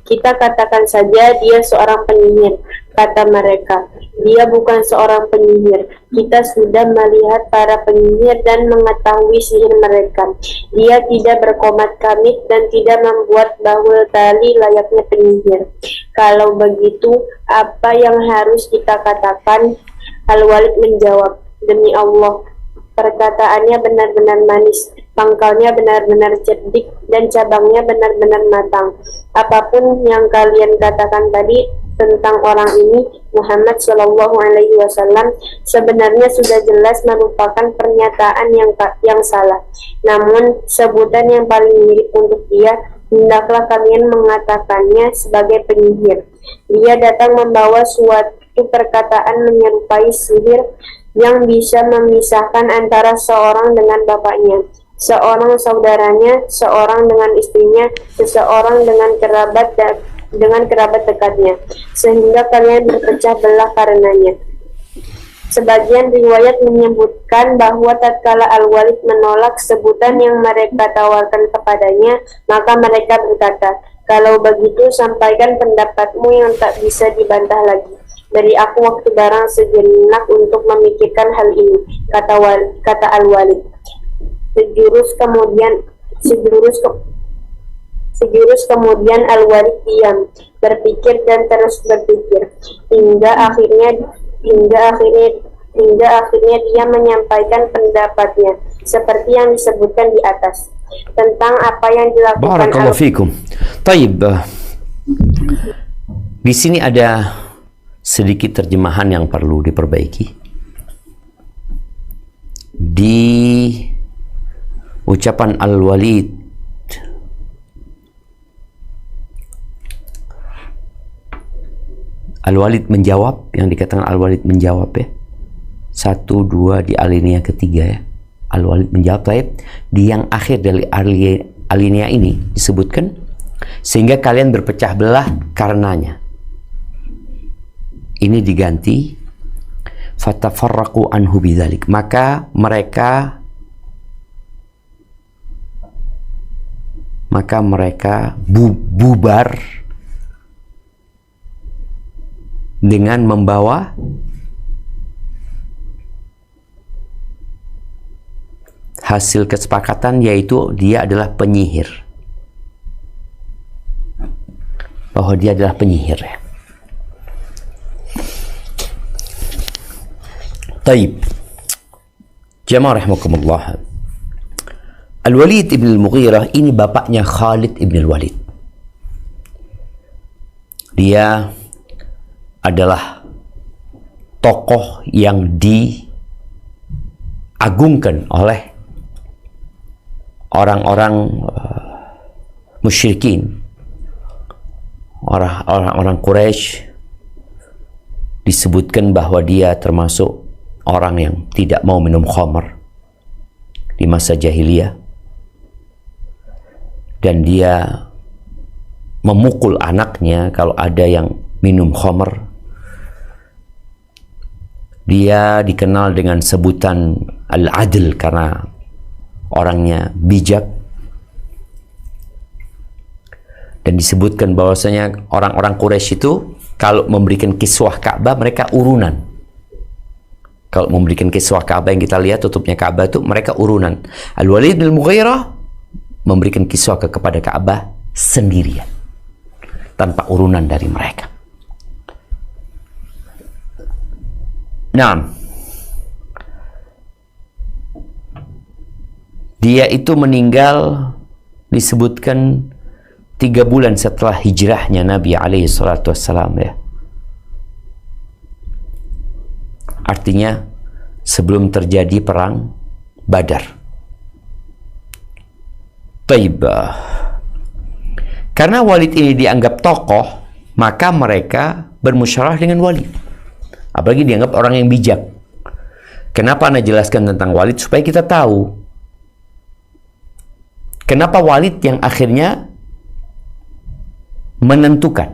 Kita katakan saja dia seorang penyihir, kata mereka. Dia bukan seorang penyihir. Kita sudah melihat para penyihir dan mengetahui sihir mereka. Dia tidak berkomat kamit dan tidak membuat bahul tali layaknya penyihir. Kalau begitu, apa yang harus kita katakan? Al-Walid menjawab, demi Allah, perkataannya benar-benar manis, pangkalnya benar-benar cerdik, dan cabangnya benar-benar matang. Apapun yang kalian katakan tadi tentang orang ini, Muhammad Shallallahu Alaihi Wasallam, sebenarnya sudah jelas merupakan pernyataan yang salah. Namun sebutan yang paling mirip untuk dia, hendaklah kalian mengatakannya sebagai penyihir. Dia datang membawa suatu perkataan menyerupai sihir yang bisa memisahkan antara seorang dengan bapaknya, seorang saudaranya, seorang dengan istrinya, seseorang dengan kerabat dekatnya, sehingga kalian berpecah belah karenanya. Sebagian riwayat menyebutkan bahwa tatkala Al-Walid menolak sebutan yang mereka tawarkan kepadanya, maka mereka berkata, kalau begitu sampaikan pendapatmu yang tak bisa dibantah lagi. Beri aku waktu barang sejenak untuk memikirkan hal ini, kata Al-Walid. Sejurus kemudian Al-Walid diam, berpikir dan terus berpikir, hingga akhirnya dia menyampaikan pendapatnya seperti yang disebutkan di atas tentang apa yang dilakukan. Barakallahu fikum. Taib. Di sini ada sedikit terjemahan yang perlu diperbaiki. Di ucapan Al-Walid, Al-Walid menjawab, yang dikatakan Al-Walid menjawab ya. 1, 2 di alinea ketiga ya. Al-Walid menjawab, taib. Di yang akhir dari alinea ini disebutkan, sehingga kalian berpecah belah karenanya. Ini diganti fatafarraqu anhu bidzalik, maka mereka bubar dengan membawa hasil kesepakatan, yaitu dia adalah penyihir. Bahwa dia adalah penyihir. Taib. Jamaah rahimakumullah. Al-Walid ibn al-Mughirah ini bapaknya Khalid ibn al-Walid. Dia adalah tokoh yang diagungkan oleh orang-orang musyrikin, orang-orang Quraisy. Disebutkan bahwa dia termasuk orang yang tidak mau minum khamr di masa jahiliyah, dan dia memukul anaknya kalau ada yang minum khamr. Dia dikenal dengan sebutan Al-Adl karena orangnya bijak, dan disebutkan bahwasanya orang-orang Quraisy itu kalau memberikan kiswah Ka'bah mereka urunan. Kalau memberikan kiswah Ka'bah yang kita lihat tutupnya Ka'bah itu mereka urunan. Al-Walid bin Mughirah memberikan kiswah kepada Ka'bah sendirian tanpa urunan dari mereka. Nah, dia itu meninggal disebutkan 3 bulan setelah hijrahnya Nabi alaihi salatu wassalam, ya. Artinya sebelum terjadi perang Badar. Taib. Karena Walid ini dianggap tokoh, maka mereka bermusyawarah dengan Walid. Apalagi dianggap orang yang bijak. Kenapa Anda jelaskan tentang Walid? Supaya kita tahu kenapa Walid yang akhirnya menentukan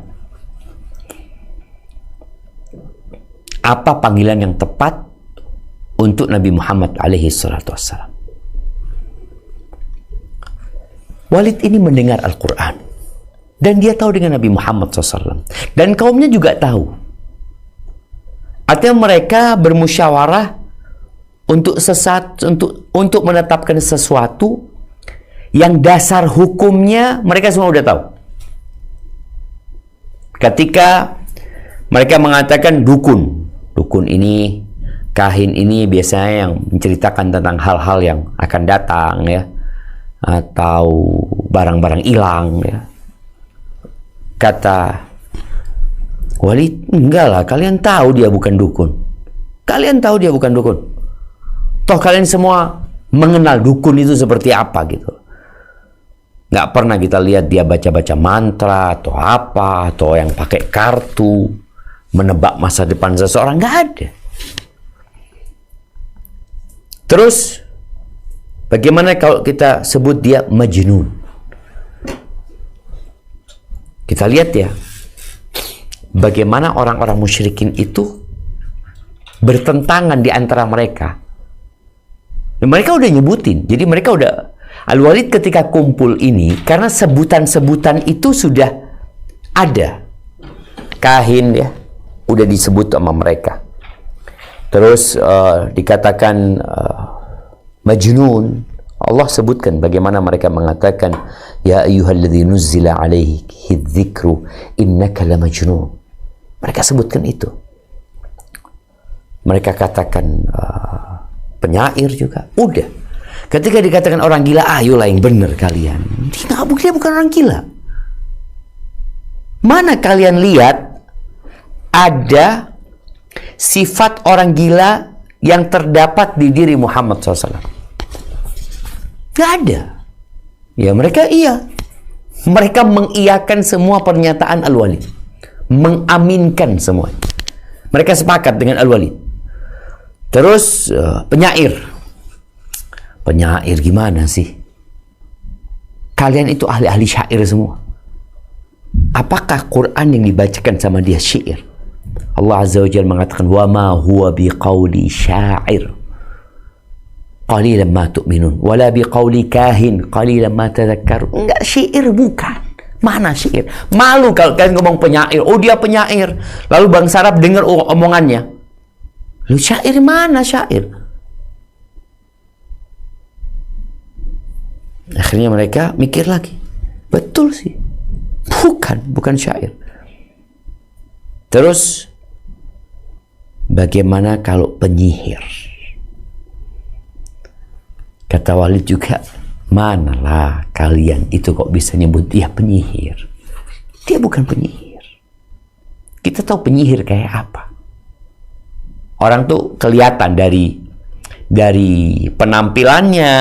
apa panggilan yang tepat untuk Nabi Muhammad alaihi salatu wassalam. Walid ini mendengar Al-Quran dan dia tahu dengan Nabi Muhammad SAW, dan kaumnya juga tahu. Artinya mereka bermusyawarah untuk menetapkan sesuatu yang dasar hukumnya mereka semua udah tahu. Ketika mereka mengatakan dukun ini, kahin ini biasanya yang menceritakan tentang hal-hal yang akan datang, ya, atau barang-barang hilang, ya. Kata Walid, enggak lah, kalian tahu dia bukan dukun. Kalian tahu dia bukan dukun. Toh kalian semua mengenal dukun itu seperti apa gitu. Nggak pernah kita lihat dia baca-baca mantra atau apa, atau yang pakai kartu menebak masa depan seseorang, nggak ada. Terus bagaimana kalau kita sebut dia majnun? Kita lihat ya, bagaimana orang-orang musyrikin itu bertentangan di antara mereka. Dan mereka udah nyebutin, jadi mereka udah, Al-Walid ketika kumpul ini, karena sebutan-sebutan itu sudah ada. Kahin, ya, udah disebut sama mereka. Terus dikatakan majnun. Allah sebutkan bagaimana mereka mengatakan, ya ayyuhalladzi nuzzila alaihi dzikru innaka lamajnun. Mereka sebutkan itu. Mereka katakan penyair juga. Udah. Ketika dikatakan orang gila, ayolah yang benar kalian. Dia bukan orang gila. Mana kalian lihat ada sifat orang gila yang terdapat di diri Muhammad SAW? Gak ada. Ya mereka iya. Mereka mengiyakan semua pernyataan Al-Walid. Mengaminkan semua. Mereka sepakat dengan Al-Walid. Terus penyair. Penyair gimana sih? Kalian itu ahli-ahli syair semua. Apakah Quran yang dibacakan sama dia syair? Allah Azza wa Jalla mengatakan, wa ma huwa biqauli syair qalilan ma tu'minun wala biqauli kahin qalilan ma tadhakkarun. Enggak, syair bukan. Mana syair? Malu kalau kalian ngomong penyair. Oh dia penyair. Lalu bangsa Arab dengar omongannya. Lu syair mana syair? Akhirnya mereka mikir lagi. Betul sih. Bukan syair. Terus bagaimana kalau penyihir? Kata Walid juga, manalah kalian itu kok bisa nyebut dia penyihir? Dia bukan penyihir. Kita tahu penyihir kayak apa. Orang tuh kelihatan dari penampilannya,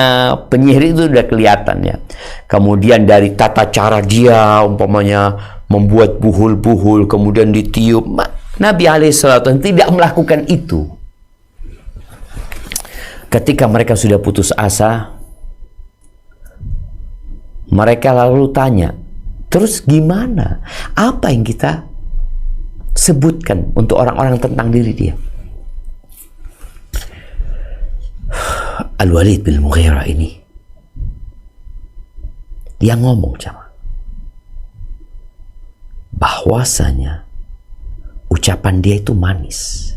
penyihir itu udah kelihatan ya. Kemudian dari tata cara dia, umpamanya membuat buhul-buhul, kemudian ditiup. Nabi alaihissalam tidak melakukan itu. Ketika mereka sudah putus asa, mereka lalu tanya, terus gimana? Apa yang kita sebutkan untuk orang-orang tentang diri dia? Al-Walid bin Mughirah ini, dia ngomong sama bahwasanya ucapan dia itu manis.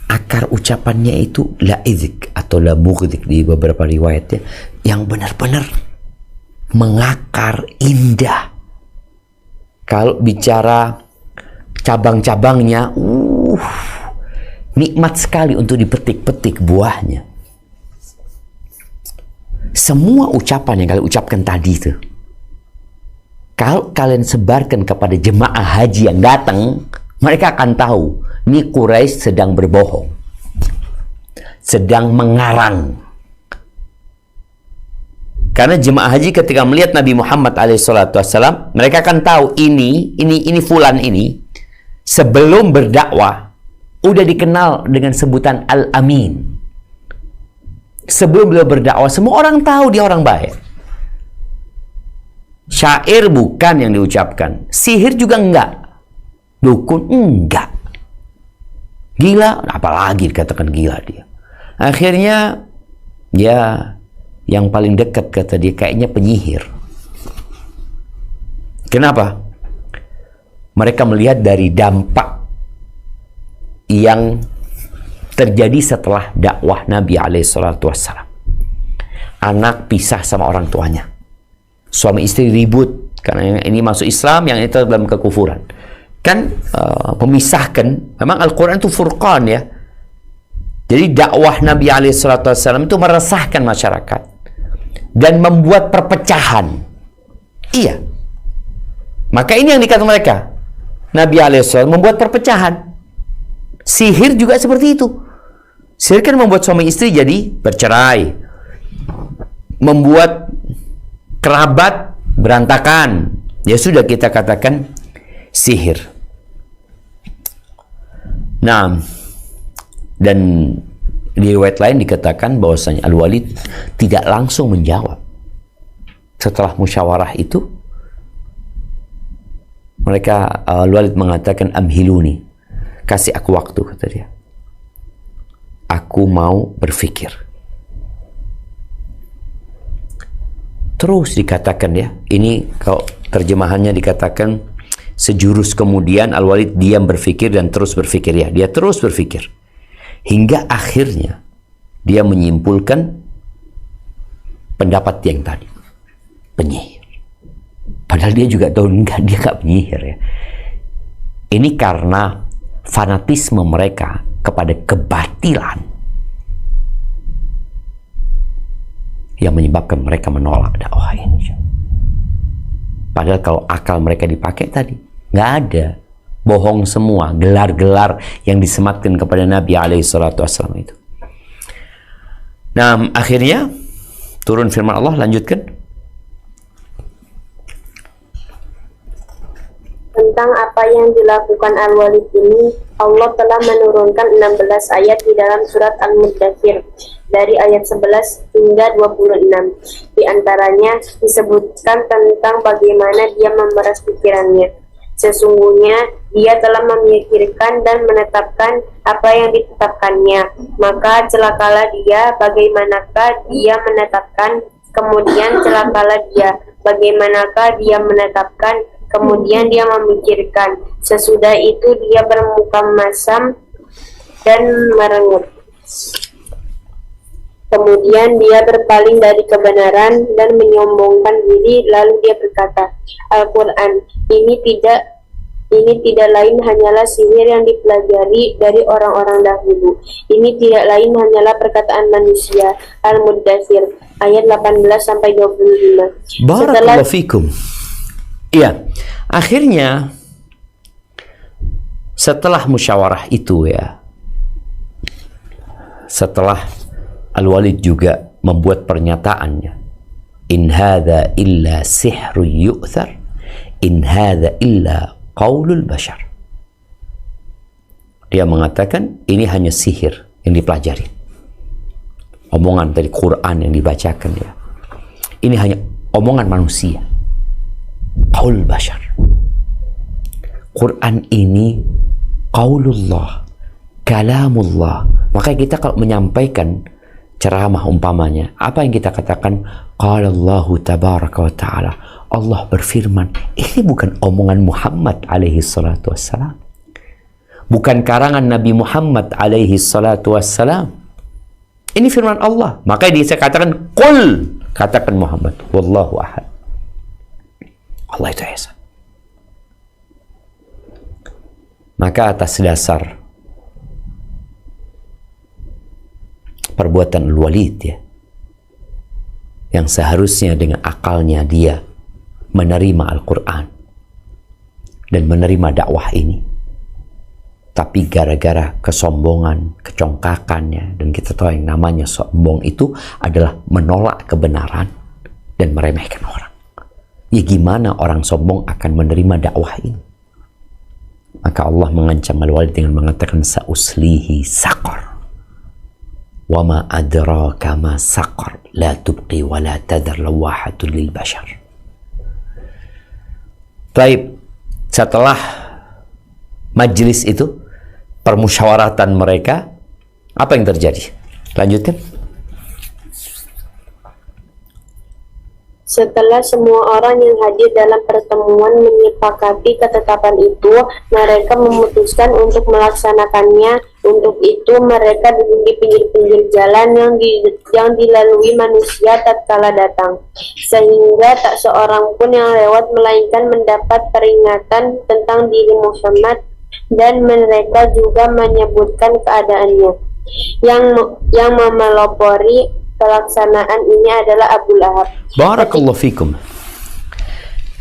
Akar ucapannya itu la idzik atau la mughdik di beberapa riwayatnya, yang benar-benar mengakar, indah. Kalau bicara cabang-cabangnya, nikmat sekali untuk dipetik-petik buahnya. Semua ucapan yang kalian ucapkan tadi itu, kalau kalian sebarkan kepada jemaah haji yang datang, mereka akan tahu ini Quraisy sedang berbohong, sedang mengarang. Karena jemaah haji ketika melihat Nabi Muhammad alaihissalam, mereka akan tahu ini fulan ini sebelum berdakwah udah dikenal dengan sebutan Al-Amin. Sebelum beliau berdakwah, semua orang tahu dia orang baik. Syair bukan yang diucapkan, sihir juga enggak, dukun enggak, gila apalagi dikatakan gila dia. Akhirnya ya yang paling dekat kata dia kayaknya penyihir. Kenapa? Mereka melihat dari dampak yang terjadi setelah dakwah Nabi alaihissalam. Anak pisah sama orang tuanya, suami istri ribut karena yang ini masuk Islam, yang itu dalam kekufuran. Kan memisahkan. Memang Al-Quran itu furqan ya. Jadi dakwah Nabi alaihissalam itu meresahkan masyarakat dan membuat perpecahan. Iya. Maka ini yang dikatakan mereka. Nabi alaihissalam membuat perpecahan. Sihir juga seperti itu. Sihir kan membuat suami istri jadi bercerai, membuat kerabat berantakan. Ya sudah, kita katakan sihir. Nah, dan di riwayat lain dikatakan bahwasanya Al-Walid tidak langsung menjawab. Setelah musyawarah itu, mereka Al-Walid mengatakan amhiluni, kasih aku waktu, kata dia. Aku mau berpikir. Terus dikatakan ya, ini kalau terjemahannya dikatakan sejurus kemudian Al-Walid diam berpikir dan terus berpikir ya. Dia terus berpikir. Hingga akhirnya dia menyimpulkan pendapat yang tadi. Penyihir. Padahal dia juga tahu dia nggak penyihir ya. Ini karena fanatisme mereka kepada kebatilan yang menyebabkan mereka menolak dakwah ini. Padahal kalau akal mereka dipakai tadi, nggak ada, bohong semua, gelar-gelar yang disematkan kepada Nabi alaihissalam itu. Nah, akhirnya turun firman Allah, lanjutkan. Tentang apa yang dilakukan Al-Walid ini, Allah telah menurunkan 16 ayat di dalam surat Al-Muddathir dari ayat 11 hingga 26. Di antaranya disebutkan tentang bagaimana dia memeras pikirannya. Sesungguhnya dia telah memikirkan dan menetapkan apa yang ditetapkannya. Maka celakalah dia, bagaimanakah dia menetapkan, kemudian celakalah dia, bagaimanakah dia menetapkan, kemudian dia memikirkan. Sesudah itu dia bermuka masam dan merengut. Kemudian dia berpaling dari kebenaran dan menyombongkan diri, lalu dia berkata, Al-Quran ini tidak lain hanyalah sihir yang dipelajari dari orang-orang dahulu. Ini tidak lain hanyalah perkataan manusia. Al-Muddathir ayat 18-25. Barakallahu fikum. Iya, akhirnya setelah musyawarah itu ya, setelah Al-Walid juga membuat pernyataannya, in hadza illa sihru yu'thar, in hadza illa qaulul bashar. Dia mengatakan ini hanya sihir yang dipelajari, omongan dari Quran yang dibacakan ya. Ini hanya omongan manusia, qaul bashar. Quran ini qaulullah, kalamullah. Maka kita kalau menyampaikan ceramah umpamanya, apa yang kita katakan? Qala Allahu tabaraka wa ta'ala, Allah berfirman. Ini bukan omongan Muhammad alaihi salatu wassalam, bukan karangan Nabi Muhammad alaihi salatu wassalam. Ini firman Allah. Maka dia katakan qul, katakan Muhammad, wallahu ahad, Allah itu esa. Maka atas dasar perbuatan Al-Walid ya, yang seharusnya dengan akalnya dia menerima Al-Quran dan menerima dakwah ini, tapi gara-gara kesombongan, kecongkakannya, dan kita tahu yang namanya sombong itu adalah menolak kebenaran dan meremehkan orang. Ya gimana orang sombong akan menerima dakwah ini? Maka Allah mengancam Al-Walid dengan mengatakan sa'uslihi saqar wa ma adraka ma saqar la tubqi wa la tadar lawahatun lil bashar. Baik, setelah majlis itu, permusyawaratan mereka, apa yang terjadi? Lanjutkan. Setelah semua orang yang hadir dalam pertemuan menyepakati ketetapan itu, mereka memutuskan untuk melaksanakannya. Untuk itu, mereka duduk di pinggir-pinggir jalan yang dilalui manusia tatkala datang, sehingga tak seorang pun yang lewat melainkan mendapat peringatan tentang diri Muhammad, dan mereka juga menyebutkan keadaannya. Yang memelopori pelaksanaan ini adalah Abu Lahab. Barakallahu fikum.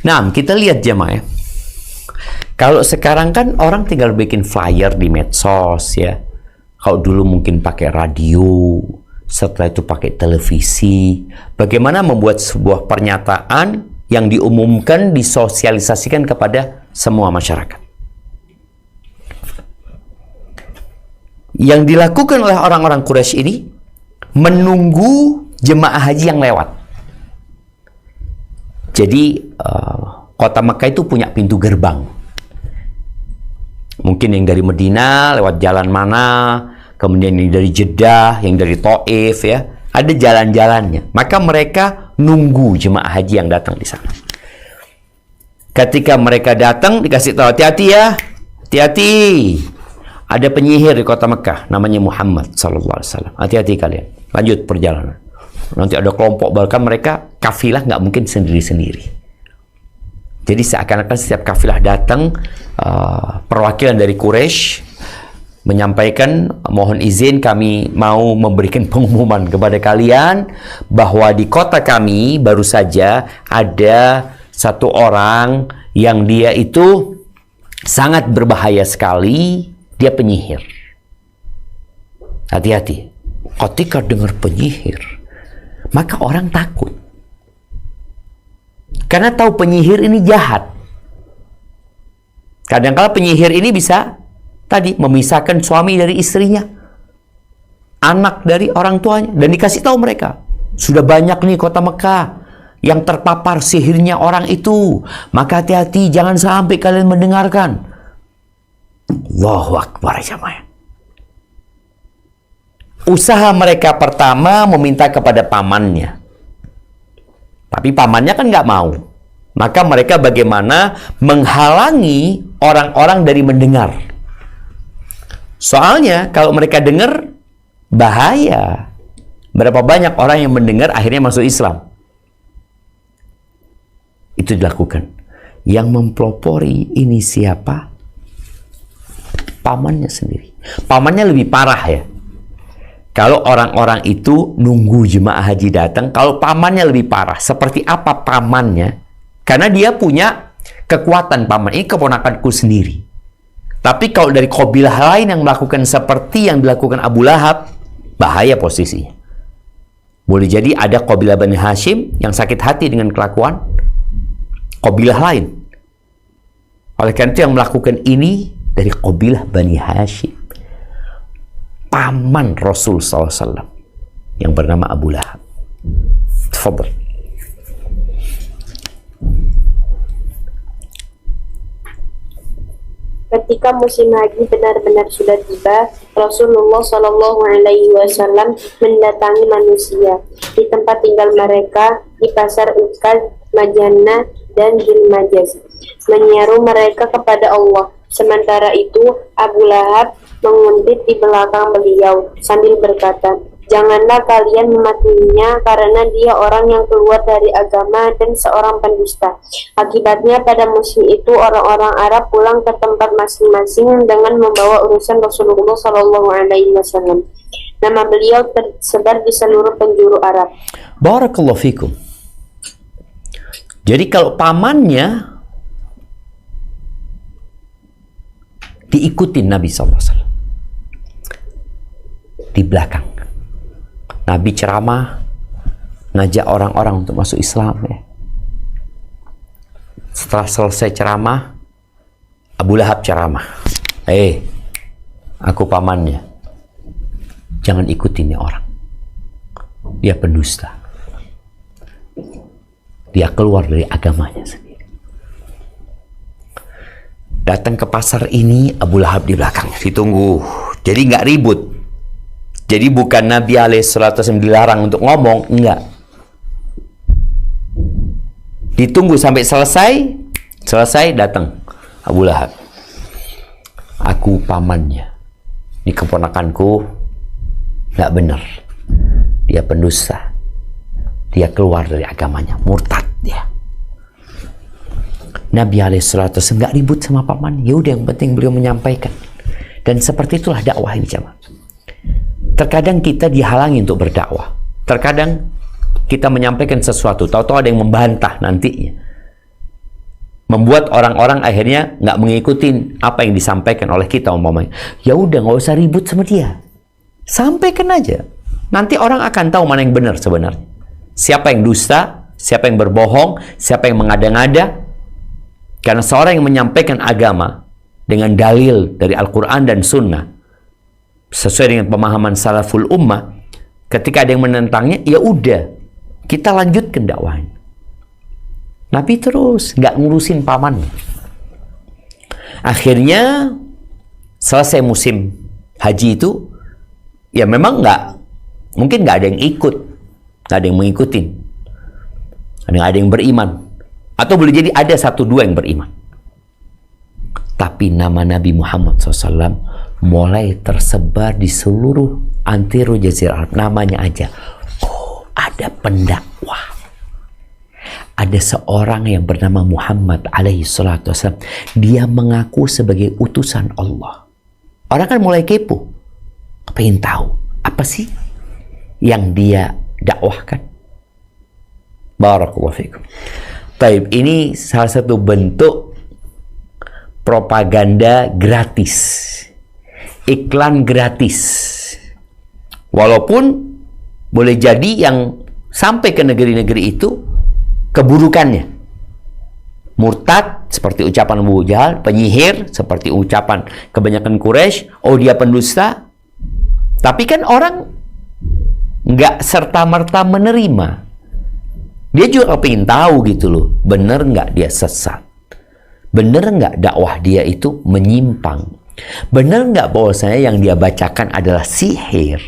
Nah, kita lihat jemaah. Kalau sekarang kan orang tinggal bikin flyer di medsos ya. Kalau dulu mungkin pakai radio, setelah itu pakai televisi. Bagaimana membuat sebuah pernyataan yang diumumkan, disosialisasikan kepada semua masyarakat. Yang dilakukan oleh orang-orang Quraisy ini menunggu jemaah haji yang lewat. Jadi kota Mekah itu punya pintu gerbang. Mungkin yang dari Medina lewat jalan mana, kemudian yang dari Jeddah, yang dari Taif ya, ada jalan-jalannya. Maka mereka nunggu jemaah haji yang datang di sana. Ketika mereka datang dikasih tahu, hati-hati ya, hati-hati. Ada penyihir di kota Mekah, namanya Muhammad sallallahu alaihi wasallam. Hati-hati kalian. Lanjut perjalanan. Nanti ada kelompok, bahkan mereka kafilah nggak mungkin sendiri-sendiri. Jadi seakan-akan setiap kafilah datang, perwakilan dari Quraisy menyampaikan, mohon izin kami mau memberikan pengumuman kepada kalian bahwa di kota kami baru saja ada satu orang yang dia itu sangat berbahaya sekali, dia penyihir. Hati-hati. Ketika dengar penyihir, maka orang takut. Karena tahu penyihir ini jahat. Kadang-kala penyihir ini bisa tadi memisahkan suami dari istrinya, anak dari orang tuanya, dan dikasih tahu mereka, sudah banyak nih kota Mekah yang terpapar sihirnya orang itu. Maka hati-hati, jangan sampai kalian mendengarkan. Allahu Akbar jamaah. Usaha mereka pertama meminta kepada pamannya. Tapi pamannya kan nggak mau. Maka mereka bagaimana menghalangi orang-orang dari mendengar. Soalnya kalau mereka dengar, bahaya. Berapa banyak orang yang mendengar akhirnya masuk Islam. Itu dilakukan. Yang mempelopori ini siapa? Pamannya sendiri. Pamannya lebih parah ya. Kalau orang-orang itu nunggu jemaah haji datang, kalau pamannya lebih parah. Seperti apa pamannya? Karena dia punya kekuatan paman. Ini keponakanku sendiri. Tapi kalau dari kabilah lain yang melakukan seperti yang dilakukan Abu Lahab, bahaya posisinya. Boleh jadi ada kabilah Bani Hashim yang sakit hati dengan kelakuan kabilah lain. Oleh karena itu yang melakukan ini dari kabilah Bani Hashim. Paman Rasul SAW yang bernama Abu Lahab. Tafadhal. Ketika musim haji benar-benar sudah tiba, Rasulullah Shallallahu Alaihi Wasallam mendatangi manusia di tempat tinggal mereka di pasar Ukad, Majana, dan Jilmajaz, menyeru mereka kepada Allah. Sementara itu, Abu Lahab menguntit di belakang beliau sambil berkata, "Janganlah kalian mematuhinya karena dia orang yang keluar dari agama dan seorang pendusta." Akibatnya pada musim itu orang-orang Arab pulang ke tempat masing-masing dengan membawa urusan Rasulullah Shallallahu Alaihi Wasallam. Nama beliau tersebar di seluruh penjuru Arab. Barakallahu fikum. Jadi kalau pamannya diikutin Nabi SAW di belakang. Nabi ceramah, ngajak orang-orang untuk masuk Islam ya. Setelah selesai ceramah, Abu Lahab ceramah. Aku pamannya. Jangan ikutin nih orang. Dia pendusta. Dia keluar dari agamanya sendiri. Datang ke pasar ini, Abu Lahab di belakangnya. Ditunggu. Jadi nggak ribut. Jadi bukan Nabi SAW dilarang untuk ngomong, enggak. Ditunggu sampai selesai datang Abu Lahab. Aku pamannya. Ini keponakanku, enggak benar. Dia pendusta. Dia keluar dari agamanya, murtad dia. Nabi SAW enggak ribut sama paman. Ya udah, yang penting beliau menyampaikan. Dan seperti itulah dakwah ini, jemaah. Terkadang kita dihalangi untuk berdakwah. Terkadang kita menyampaikan sesuatu, tahu-tahu ada yang membantah nantinya. Membuat orang-orang akhirnya nggak mengikuti apa yang disampaikan oleh kita umpamanya. Ya udah, nggak usah ribut sama dia. Sampaikan aja. Nanti orang akan tahu mana yang benar sebenarnya. Siapa yang dusta, siapa yang berbohong, siapa yang mengada-ngada. Karena seorang yang menyampaikan agama dengan dalil dari Al-Quran dan Sunnah, sesuai dengan pemahaman salaful ummah, ketika ada yang menentangnya, ya udah, kita lanjutkan dakwahnya. Nabi terus nggak ngurusin pamannya. Akhirnya selesai musim haji itu, ya memang mungkin nggak ada yang ikut, nggak ada yang mengikuti, nggak ada yang beriman, atau boleh jadi ada 1-2 yang beriman. Tapi nama Nabi Muhammad SAW mulai tersebar di seluruh antero Jazirah Arab. Namanya aja, ada pendakwah. Ada seorang yang bernama Muhammad alaihi salatu wasallam. Dia mengaku sebagai utusan Allah. Orang kan mulai kepo, pengen tahu apa sih yang dia dakwahkan. Barakallahu fikum. Taib, ini salah satu bentuk propaganda gratis, iklan gratis. Walaupun boleh jadi yang sampai ke negeri-negeri itu keburukannya. Murtad seperti ucapan Abu Jahal, penyihir seperti ucapan kebanyakan Quraisy, oh dia pendusta. Tapi kan orang nggak serta-merta menerima. Dia juga pengen tahu gitu loh, bener nggak dia sesat? Bener nggak dakwah dia itu menyimpang? Bener nggak bahwasanya yang dia bacakan adalah sihir?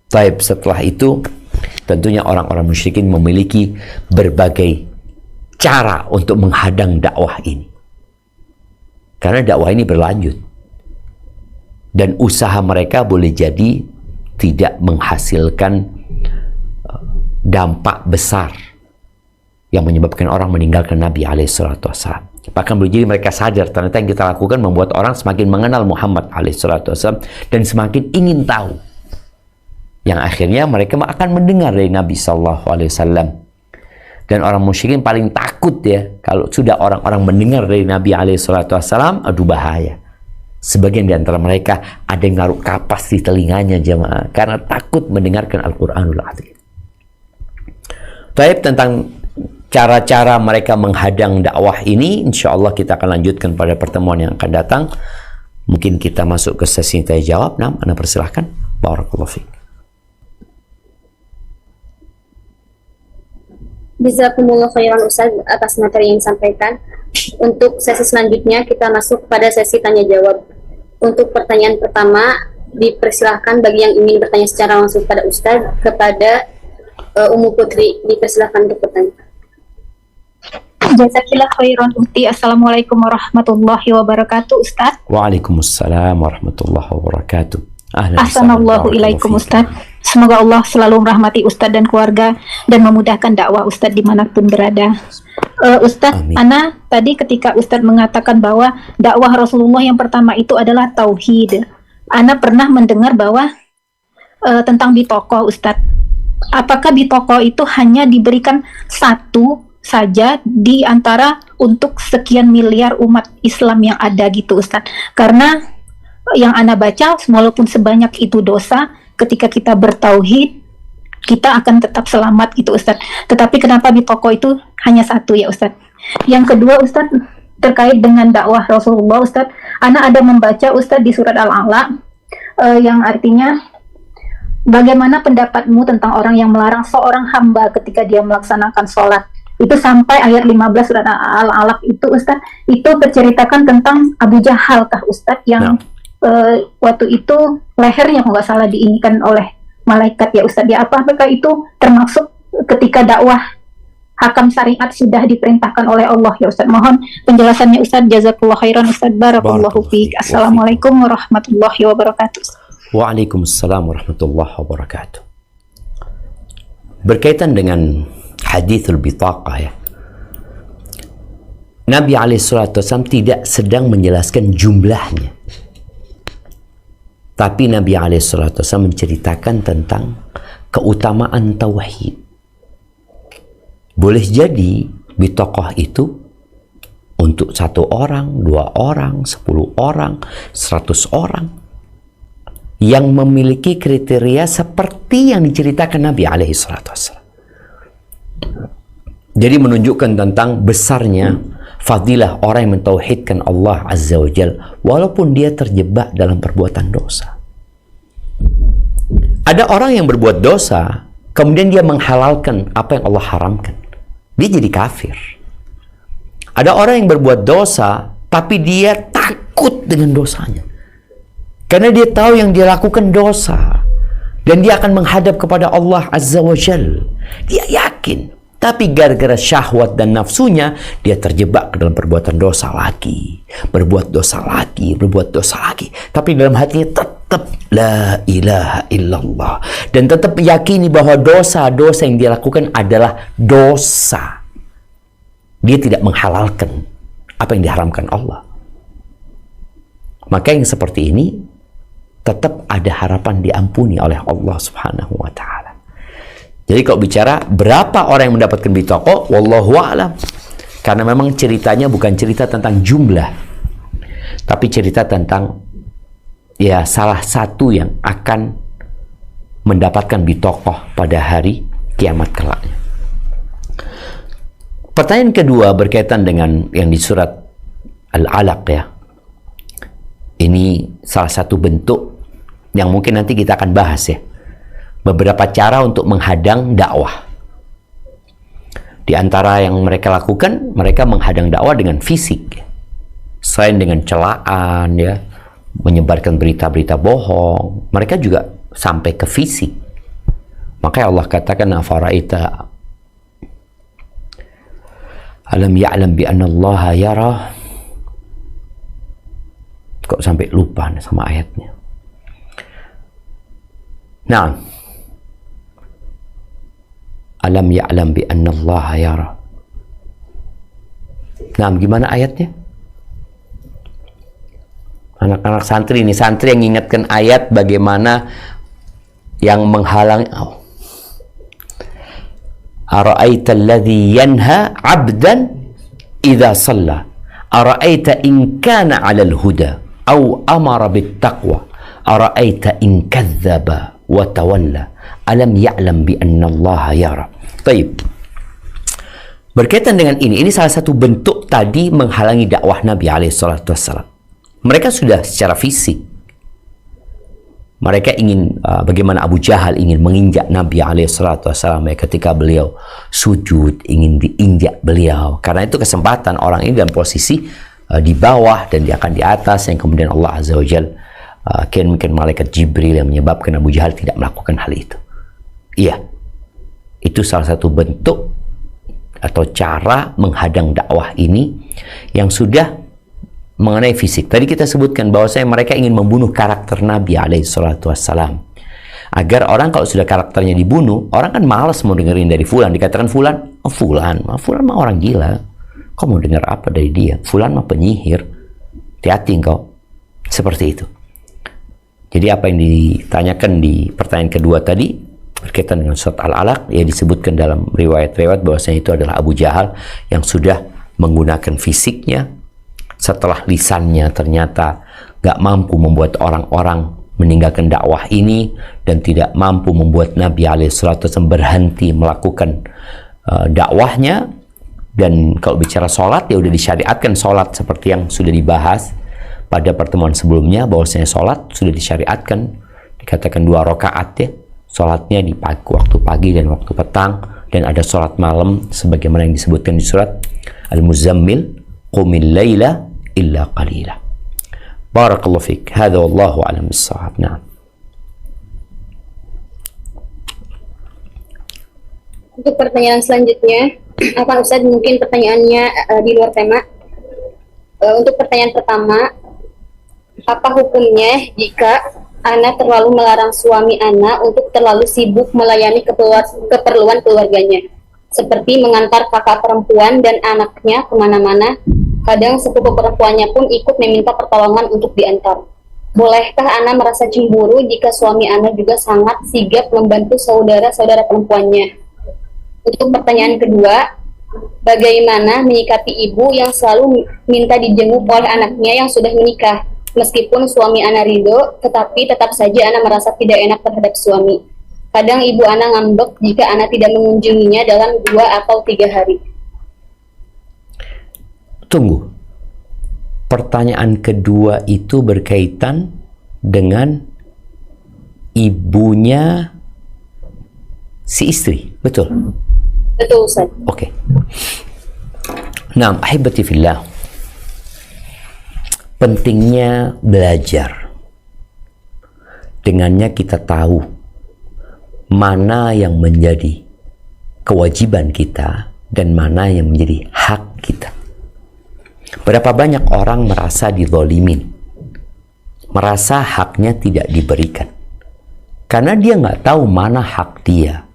Taib, setelah itu tentunya orang-orang musyrikin memiliki berbagai cara untuk menghadang dakwah ini. Karena dakwah ini berlanjut. Dan usaha mereka boleh jadi tidak menghasilkan dampak besar yang menyebabkan orang meninggalkan Nabi alaihissalatu wassalam. Bahkan boleh jadi mereka sadar ternyata yang kita lakukan membuat orang semakin mengenal Muhammad alaihissalatu wassalam dan semakin ingin tahu. Yang akhirnya mereka akan mendengar dari Nabi sallallahu alaihi wasallam. Dan orang musyrikin paling takut ya kalau sudah orang-orang mendengar dari Nabi alaihissalatu wassalam, aduh bahaya. Sebagian di antara mereka ada yang naruh kapas di telinganya jemaah karena takut mendengarkan Al-Quranul Azim. Taib tentang cara-cara mereka menghadang dakwah ini, insya Allah kita akan lanjutkan pada pertemuan yang akan datang. Mungkin kita masuk ke sesi tanya jawab. Nah, Anda persilahkan. Barakallahu fiik. Jazakumullah khairan Ustaz atas materi yang disampaikan. Untuk sesi selanjutnya kita masuk pada sesi tanya jawab. Untuk pertanyaan pertama, dipersilahkan bagi yang ingin bertanya secara langsung pada Ustaz kepada Ummu Putri, dipersilahkan untuk bertanya. Jazakillah khairan Ukti. Assalamualaikum warahmatullahi wabarakatuh Ustaz. Waalaikumsalam warahmatullahi wabarakatuh. Ahsanallahu ilaikum Ustaz. Semoga Allah selalu merahmati Ustaz dan keluarga dan memudahkan dakwah Ustaz dimanapun berada. Ustaz, Ana tadi ketika Ustaz mengatakan bahwa dakwah Rasulullah yang pertama itu adalah tauhid. Ana pernah mendengar bahwa tentang bitokoh Ustaz. Apakah bitokoh itu hanya diberikan satu saja di antara untuk sekian miliar umat Islam yang ada gitu Ustaz? Karena yang Ana baca, walaupun sebanyak itu dosa, ketika kita bertauhid, kita akan tetap selamat gitu Ustaz. Tetapi kenapa di toko itu hanya satu ya Ustaz? Yang kedua Ustaz, terkait dengan dakwah Rasulullah Ustaz, Ana ada membaca Ustaz di surat Al-A'la, yang artinya, bagaimana pendapatmu tentang orang yang melarang seorang hamba ketika dia melaksanakan sholat? Itu sampai ayat 15 surat Al-Alaq itu Ustaz, itu berceritakan tentang Abu Jahal kah Ustaz, yang waktu itu lehernya kalau nggak salah diinikan oleh malaikat ya Ustaz. Ya, apakah itu termasuk ketika dakwah hakam syariat sudah diperintahkan oleh Allah ya Ustaz? Mohon penjelasannya Ustaz. Jazakallahu khairan Ustaz. Barakallahu fiik. Assalamualaikum warahmatullahi wabarakatuh. Waalaikumsalam warahmatullahi wabarakatuh. Berkaitan dengan hadithul bitaqah ya, Nabi SAW tidak sedang menjelaskan jumlahnya, tapi Nabi SAW menceritakan tentang keutamaan tauhid. Boleh jadi bitokoh itu untuk 1 orang, 2 orang, 10 orang, 100 orang yang memiliki kriteria seperti yang diceritakan Nabi SAW. Jadi menunjukkan tentang besarnya fadilah orang yang mentauhidkan Allah Azza wa Jal walaupun dia terjebak dalam perbuatan dosa. Ada orang yang berbuat dosa kemudian dia menghalalkan apa yang Allah haramkan, dia jadi kafir. Ada orang yang berbuat dosa tapi dia takut dengan dosanya karena dia tahu yang dia lakukan dosa dan dia akan menghadap kepada Allah Azza wa Jal. Dia yakin, tapi gara-gara syahwat dan nafsunya, dia terjebak ke dalam perbuatan dosa lagi. Berbuat dosa lagi, berbuat dosa lagi. Tapi dalam hatinya tetap la ilaha illallah. Dan tetap meyakini bahwa dosa-dosa yang dia lakukan adalah dosa. Dia tidak menghalalkan apa yang diharamkan Allah. Maka yang seperti ini, tetap ada harapan diampuni oleh Allah Subhanahu wa Ta'ala. Jadi kalau bicara berapa orang yang mendapatkan bitaqah, wallahu a'lam. Karena memang ceritanya bukan cerita tentang jumlah, tapi cerita tentang ya salah satu yang akan mendapatkan bitaqah pada hari kiamat kelak. Pertanyaan kedua berkaitan dengan yang di surat Al-Alaq ya. Ini salah satu bentuk yang mungkin nanti kita akan bahas ya. Beberapa cara untuk menghadang dakwah. Di antara yang mereka lakukan, mereka menghadang dakwah dengan fisik. Selain dengan celaan ya, menyebarkan berita-berita bohong, mereka juga sampai ke fisik. Maka Allah katakan, afaraita alam ya'lam bi anna Allah yara. Kok sampai lupa sama ayatnya. Naam. Alam ya'lam bi anna Allah yara. Nah, gimana ayatnya? Anak-anak santri ini, santri yang ingatkan ayat bagaimana yang menghalangi. Ara'aita alladhi yanha 'abdan idza shalla. Ara'aita in kana 'alal huda aw amara bit taqwa. Ara'aita in kadzdzaba wa tawalla. Alam ya'lam bi anna Allah yara. Baik. Berkaitan dengan ini salah satu bentuk tadi menghalangi dakwah Nabi alaihi salatu wassalam. Mereka sudah secara fisik. Mereka ingin, bagaimana Abu Jahal ingin menginjak Nabi SAW ketika beliau sujud, ingin diinjak beliau. Karena itu kesempatan orang ini dalam posisi di bawah dan dia akan di atas, yang kemudian Allah Azza wa Jal, mungkin malaikat Jibril yang menyebabkan Abu Jahal tidak melakukan hal itu. Iya, itu salah satu bentuk atau cara menghadang dakwah ini yang sudah mengenai fisik. Tadi kita sebutkan bahwasanya mereka ingin membunuh karakter Nabi SAW. Agar orang kalau sudah karakternya dibunuh, orang kan malas mau dengerin dari fulan. Dikatakan fulan, oh fulan mah orang gila. Kau mau dengar apa dari dia? Fulan mah penyihir. Hati-hati engkau. Seperti itu. Jadi apa yang ditanyakan di pertanyaan kedua tadi berkaitan dengan surat Al-Alaq, ya disebutkan dalam riwayat-riwayat bahwasanya itu adalah Abu Jahal yang sudah menggunakan fisiknya. Setelah lisannya ternyata gak mampu membuat orang-orang meninggalkan dakwah ini dan tidak mampu membuat Nabi SAW berhenti melakukan dakwahnya. Dan kalau bicara sholat, ya udah disyariatkan sholat seperti yang sudah dibahas pada pertemuan sebelumnya, bahwasanya sholat sudah disyariatkan, dikatakan 2 rakaat ya, sholatnya di waktu pagi dan waktu petang, dan ada sholat malam sebagaimana yang disebutkan di surat Al-Muzammil, qumil laila illa qalila. Barakallahu fik. Hadza wallahu a'lam bis-shawab. Nah. Untuk pertanyaan selanjutnya, apa Ustaz, mungkin pertanyaannya di luar tema. Untuk pertanyaan pertama, apa hukumnya jika Ana terlalu melarang suami Ana untuk terlalu sibuk melayani keperluan keluarganya, seperti mengantar kakak perempuan dan anaknya kemana-mana? Kadang sepupu perempuannya pun ikut meminta pertolongan untuk diantar. Bolehkah Ana merasa cemburu jika suami Ana juga sangat sigap membantu saudara-saudara perempuannya? Untuk pertanyaan kedua, bagaimana menyikapi ibu yang selalu minta dijenguk oleh anaknya yang sudah menikah? Meskipun suami Ana ridho, tetapi tetap saja Ana merasa tidak enak terhadap suami. Kadang ibu Ana ngambek jika Ana tidak mengunjunginya dalam 2 atau 3 hari. Tunggu. Pertanyaan kedua itu berkaitan dengan ibunya si istri, betul? Betul, Ustaz. Oke. Nah, ahibati fillah. Pentingnya belajar. Dengannya kita tahu mana yang menjadi kewajiban kita dan mana yang menjadi hak kita. Berapa banyak orang merasa dizalimin, merasa haknya tidak diberikan karena dia nggak tahu mana hak dia.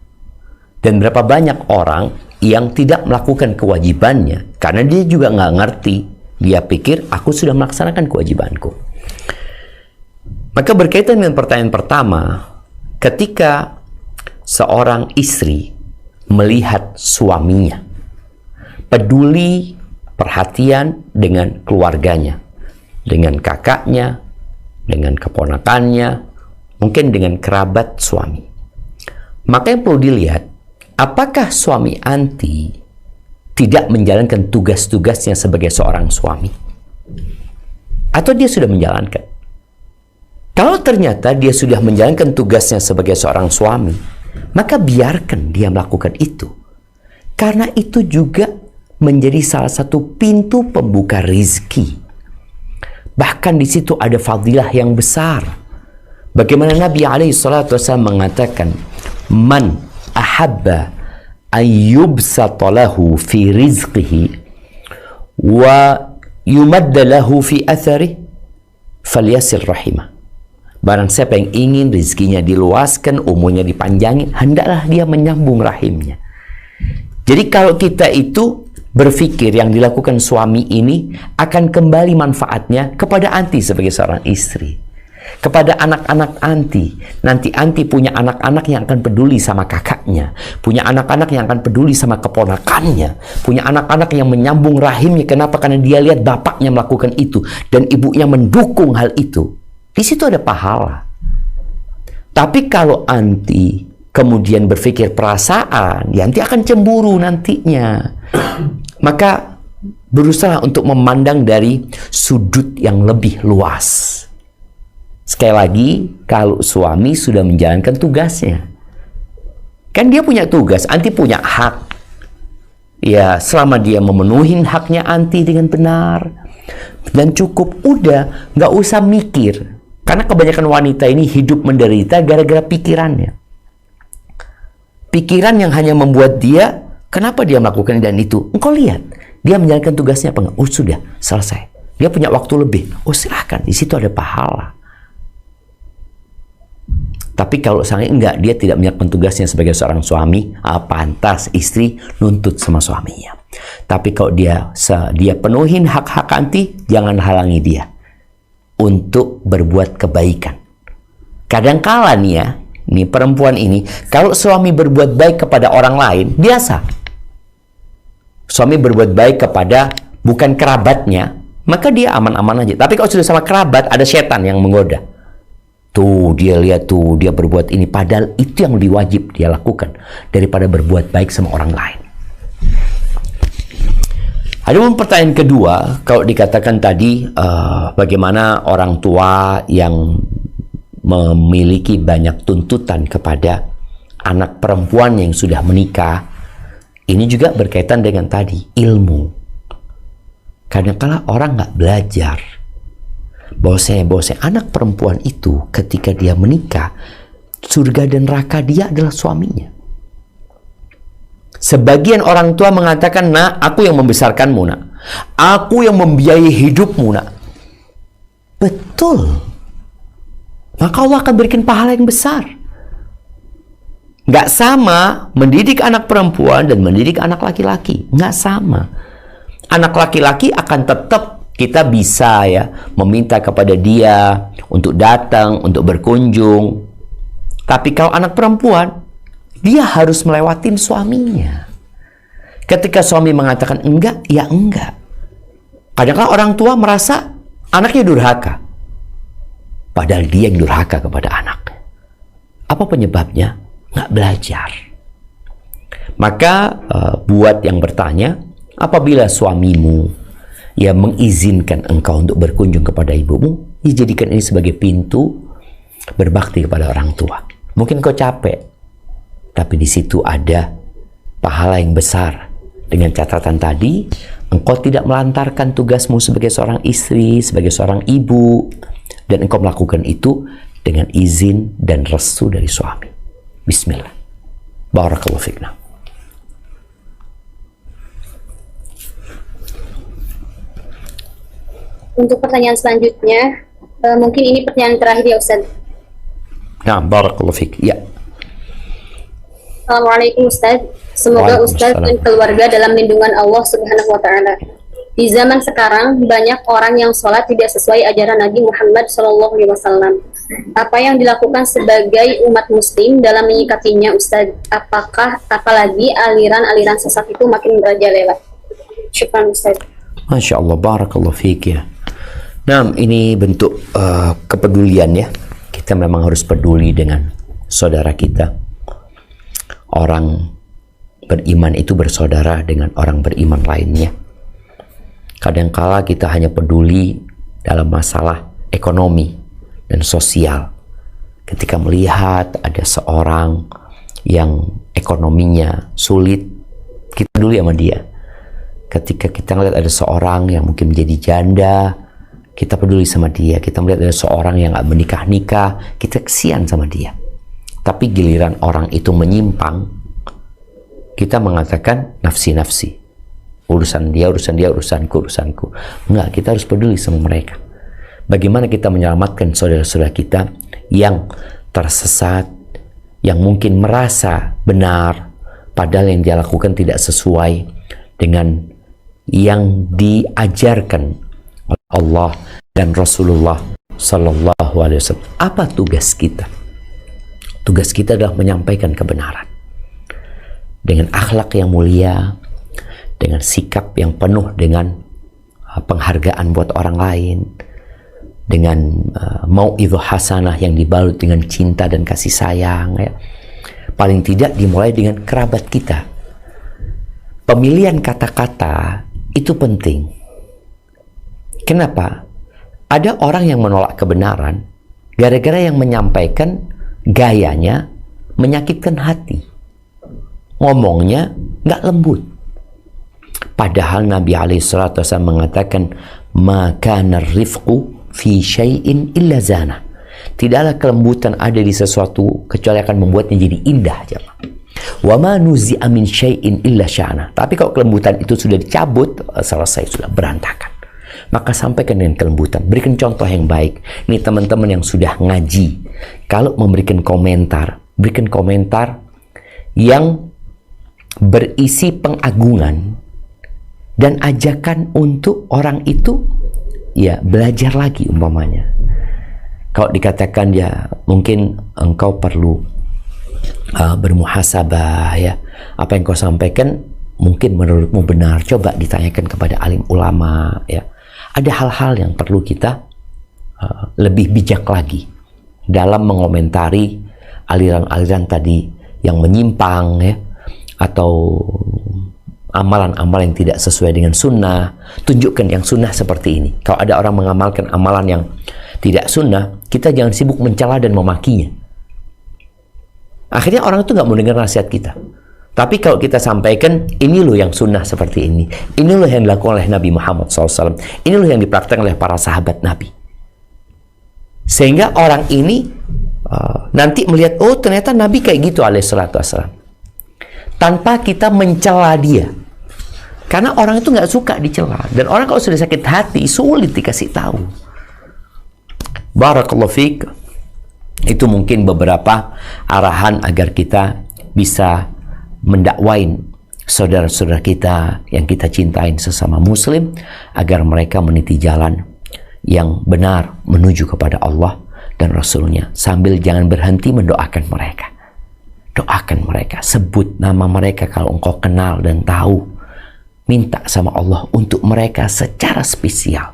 Dan berapa banyak orang yang tidak melakukan kewajibannya karena dia juga nggak ngerti. Dia pikir aku sudah melaksanakan kewajibanku. Maka berkaitan dengan pertanyaan pertama, ketika seorang istri melihat suaminya peduli, perhatian dengan keluarganya, dengan kakaknya, dengan keponakannya, mungkin dengan kerabat suami. Maka yang perlu dilihat, apakah suami anti tidak menjalankan tugas-tugasnya sebagai seorang suami? Atau dia sudah menjalankan? Kalau ternyata dia sudah menjalankan tugasnya sebagai seorang suami, maka biarkan dia melakukan itu. Karena itu juga menjadi salah satu pintu pembuka rizki. Bahkan di situ ada fadilah yang besar. Bagaimana Nabi SAW mengatakan, "Man ahabba an yubsata lahu fi rizqihi wa yumadda lahu fi atharihi falyasil rahimah." Barang siapa yang ingin rezekinya diluaskan, umurnya dipanjangin, hendaklah dia menyambung rahimnya. Jadi kalau kita itu berpikir yang dilakukan suami ini akan kembali manfaatnya kepada anti sebagai seorang istri, kepada anak-anak anti. Nanti anti punya anak-anak yang akan peduli sama kakaknya, punya anak-anak yang akan peduli sama keponakannya, punya anak-anak yang menyambung rahimnya. Kenapa? Karena dia lihat bapaknya melakukan itu dan ibunya mendukung hal itu. Di situ ada pahala. Tapi kalau anti kemudian berpikir perasaan, ya nanti akan cemburu nantinya. Maka berusaha untuk memandang dari sudut yang lebih luas. Sekali lagi, kalau suami sudah menjalankan tugasnya, kan dia punya tugas, anti punya hak. Ya, selama dia memenuhi haknya anti dengan benar dan cukup, udah, nggak usah mikir. Karena kebanyakan wanita ini hidup menderita gara-gara pikirannya. Pikiran yang hanya membuat dia, kenapa dia melakukan dan itu? Engkau lihat, dia menjalankan tugasnya apa enggak? Oh sudah, selesai. Dia punya waktu lebih. Oh silahkan, di situ ada pahala. Tapi kalau misalnya enggak, dia tidak menjalankan tugasnya sebagai seorang suami, pantas istri nuntut sama suaminya. Tapi kalau dia penuhin hak-hak anti, jangan halangi dia untuk berbuat kebaikan. Kadangkala nih ya, nih perempuan ini, kalau suami berbuat baik kepada orang lain, biasa. Suami berbuat baik kepada bukan kerabatnya, maka dia aman-aman aja. Tapi kalau sudah sama kerabat, ada setan yang menggoda. Tuh, dia lihat tuh, dia berbuat ini. Padahal itu yang diwajib dia lakukan daripada berbuat baik sama orang lain. Ada pertanyaan kedua, kalau dikatakan tadi bagaimana orang tua yang memiliki banyak tuntutan kepada anak perempuan yang sudah menikah, ini juga berkaitan dengan tadi, ilmu. Kadang-kala orang nggak belajar bahwasanya anak perempuan itu ketika dia menikah, surga dan neraka dia adalah suaminya. Sebagian orang tua mengatakan, nak, aku yang membesarkanmu, nak. Aku yang membiayai hidupmu, nak. Betul. Maka Allah akan berikan pahala yang besar. Nggak sama mendidik anak perempuan dan mendidik anak laki-laki. Nggak sama. Anak laki-laki akan tetap kita bisa ya meminta kepada dia untuk datang, untuk berkunjung. Tapi kalau anak perempuan, dia harus melewatin suaminya. Ketika suami mengatakan enggak, ya enggak. Kadang-kadang orang tua merasa anaknya durhaka. Padahal dia yang durhaka kepada anaknya. Apa penyebabnya? Nggak belajar. Maka buat yang bertanya, apabila suamimu ya mengizinkan engkau untuk berkunjung kepada ibumu, ya jadikan ini sebagai pintu berbakti kepada orang tua. Mungkin kau capek, tapi di situ ada pahala yang besar. Dengan catatan tadi, engkau tidak melantarkan tugasmu sebagai seorang istri, sebagai seorang ibu, dan engkau melakukan itu dengan izin dan restu dari suami. Bismillah. Barakallahu fikna. Untuk pertanyaan selanjutnya, mungkin ini pertanyaan terakhir ya Ustaz. Nah, barakallahu fik. Ya. Assalamualaikum Ustaz. Semoga Ustaz dan keluarga dalam lindungan Allah Subhanahu wa taala. Di zaman sekarang banyak orang yang sholat tidak sesuai ajaran Nabi Muhammad SAW. Apa yang dilakukan sebagai umat muslim dalam menyikapinya Ustaz? Apakah apalagi aliran-aliran sesat itu makin merajalela? Syukran Ustaz. Masya Allah, barakallahu fik ya. Nah, ini bentuk kepedulian ya. Kita memang harus peduli dengan saudara kita. Orang beriman itu bersaudara dengan orang beriman lainnya. Kadangkala kita hanya peduli dalam masalah ekonomi dan sosial. Ketika melihat ada seorang yang ekonominya sulit, kita peduli sama dia. Ketika kita melihat ada seorang yang mungkin menjadi janda, kita peduli sama dia. Kita melihat ada seorang yang gak menikah-nikah, kita kesian sama dia. Tapi giliran orang itu menyimpang, kita mengatakan nafsi-nafsi. Urusan dia, urusanku. Enggak, kita harus peduli sama mereka. Bagaimana kita menyelamatkan saudara-saudara kita yang tersesat, yang mungkin merasa benar, padahal yang dia lakukan tidak sesuai dengan yang diajarkan oleh Allah dan Rasulullah Sallallahu Alaihi Wasallam. Apa tugas kita? Tugas kita adalah menyampaikan kebenaran dengan akhlak yang mulia, dengan sikap yang penuh dengan penghargaan buat orang lain, dengan mau'idhah hasanah yang dibalut dengan cinta dan kasih sayang, ya. Paling tidak dimulai dengan kerabat kita. Pemilihan kata-kata itu penting. Kenapa? Ada orang yang menolak kebenaran gara-gara yang menyampaikan gayanya menyakitkan hati, ngomongnya nggak lembut. Padahal Nabi SAW mengatakan, maka narifqu fi syai'in illa zana. Tidaklah kelembutan ada di sesuatu kecuali akan membuatnya jadi indah. Wa ma nuzi'a min syai'in illa sya'na. Tapi kalau kelembutan itu sudah dicabut, selesai, sudah berantakan. Maka sampaikan dengan kelembutan, berikan contoh yang baik. Ini teman-teman yang sudah ngaji, kalau memberikan komentar, berikan komentar yang berisi pengagungan dan ajakan untuk orang itu ya belajar lagi umpamanya. Kalau dikatakan ya mungkin engkau perlu bermuhasabah, ya, apa yang kau sampaikan mungkin menurutmu benar, coba ditanyakan kepada alim ulama, ya. Ada hal-hal yang perlu kita lebih bijak lagi dalam mengomentari aliran-aliran tadi yang menyimpang, ya, atau amalan-amalan yang tidak sesuai dengan sunnah. Tunjukkan yang sunnah seperti ini. Kalau ada orang mengamalkan amalan yang tidak sunnah, kita jangan sibuk mencela dan memakinya. Akhirnya orang itu nggak mau dengar nasihat kita. Tapi kalau kita sampaikan, ini loh yang sunnah seperti ini loh yang dilakukan oleh Nabi Muhammad SAW, ini loh yang dipraktikkan oleh para sahabat Nabi, sehingga orang ini nanti melihat, oh ternyata Nabi kayak gitu alaihissalatu wassalam, tanpa kita mencela dia. Karena orang itu nggak suka dicela, dan orang kalau sudah sakit hati sulit dikasih tahu. Barakallahu fiik. Itu mungkin beberapa arahan agar kita bisa mendakwain saudara-saudara kita yang kita cintain sesama muslim, agar mereka meniti jalan yang benar menuju kepada Allah dan Rasulnya, sambil jangan berhenti mendoakan mereka. Doakan mereka, sebut nama mereka kalau engkau kenal dan tahu. Minta sama Allah untuk mereka secara spesial,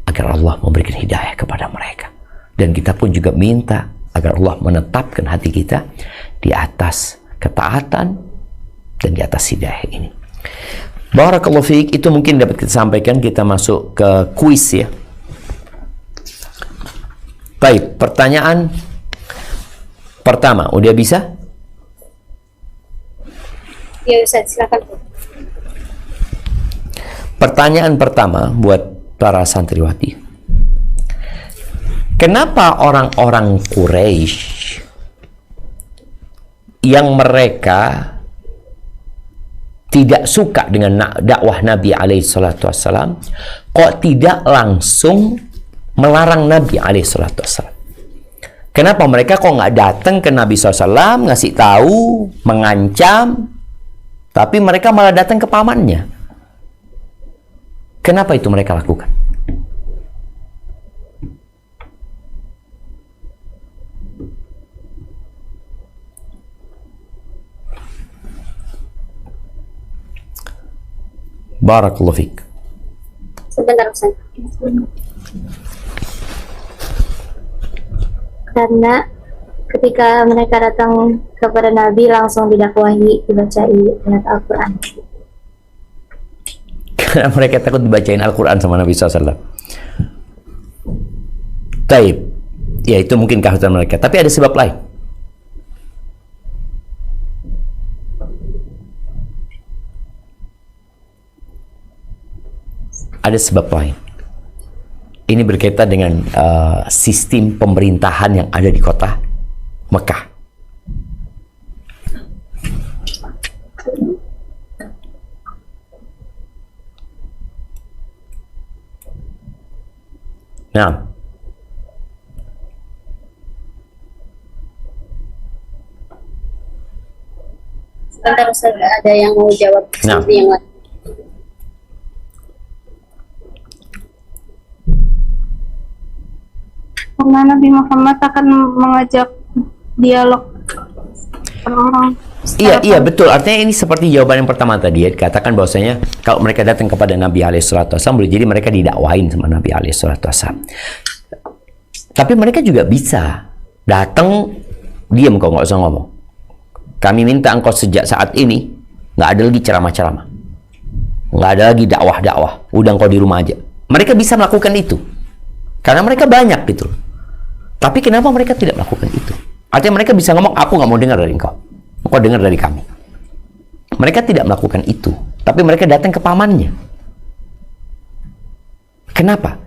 agar Allah memberikan hidayah kepada mereka. Dan kita pun juga minta agar Allah menetapkan hati kita di atas ketaatan dan di atas hidayah ini. Barakallahu fiik. Itu mungkin dapat kita sampaikan. Kita masuk ke kuis, ya. Baik, pertanyaan pertama udah bisa? Ya Ustaz, silakan. Pertanyaan pertama buat para santriwati. Kenapa orang-orang Quraisy yang mereka tidak suka dengan dakwah Nabi SAW kok tidak langsung melarang Nabi SAW? Kenapa mereka kok nggak datang ke Nabi SAW, ngasih tahu, mengancam, tapi mereka malah datang ke pamannya? Kenapa itu mereka lakukan? Barakallahu fiik. Sebentar Ustaz. Karena ketika mereka datang kepada Nabi langsung didakwahi, dibacai ayat Al-Quran. Karena mereka takut dibacain Al-Quran sama Nabi SAW. Taib. Ya itu mungkin keharusan mereka. Tapi ada sebab lain. Ada sebab lain. Ini berkaitan dengan sistem pemerintahan yang ada di kota Mekah. Nah, Sebentar Ustaz, ada yang mau jawab Nah. seperti yang lain. Karena Nabi Muhammad akan mengajak dialog orang-orang. iya betul. Artinya ini seperti jawaban yang pertama tadi ya, dikatakan bahwasanya kalau mereka datang kepada Nabi SAW boleh jadi mereka didakwain sama Nabi SAW. Tapi mereka juga bisa datang diam, kau nggak usah ngomong. Kami minta engkau sejak saat ini nggak ada lagi ceramah-ceramah, nggak ada lagi dakwah-dakwah. Udah engkau di rumah aja. Mereka bisa melakukan itu karena mereka banyak gitu. Tapi kenapa mereka tidak melakukan itu? Artinya mereka bisa ngomong, aku nggak mau dengar dari engkau, engkau dengar dari kami. Mereka tidak melakukan itu, tapi mereka datang ke pamannya. Kenapa?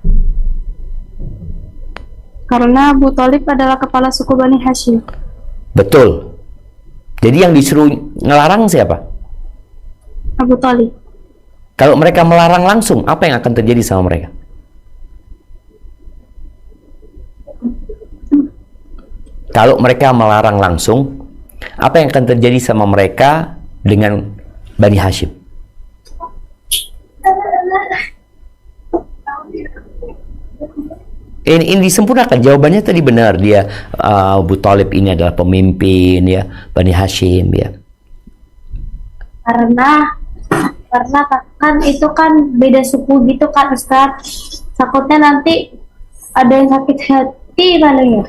Karena Abu Thalib adalah kepala suku Bani Hashim. Betul. Jadi yang disuruh ngelarang siapa? Abu Thalib. Kalau mereka melarang langsung, apa yang akan terjadi sama mereka? Kalau mereka melarang langsung, apa yang akan terjadi sama mereka dengan Bani Hashim? Ini disempurnakan. Jawabannya tadi benar. Dia Abu Thalib ini adalah pemimpin ya Bani Hashim ya. Karena kan itu kan beda suku gitu kan Ustaz. Takutnya nanti ada yang sakit hati paling ya.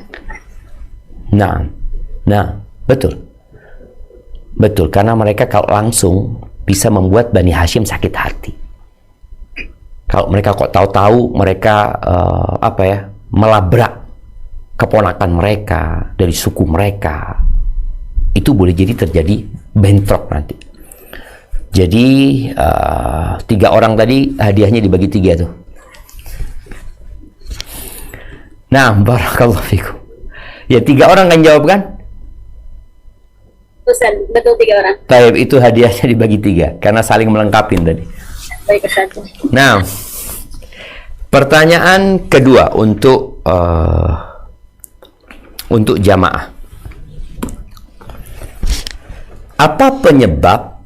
Nah, betul. Betul, karena mereka kalau langsung bisa membuat Bani Hashim sakit hati. Kalau mereka kok tahu-tahu mereka melabrak keponakan mereka dari suku mereka, itu boleh jadi terjadi bentrok nanti. Jadi 3 orang tadi hadiahnya dibagi 3 tuh. Nah, barakallahu fikum. Ya 3 orang kan jawab kan? Ustaz, betul 3 orang. Taib, itu hadiahnya dibagi 3 karena saling melengkapi tadi. Baik Ustaz. Nah, pertanyaan kedua untuk jamaah. Apa penyebab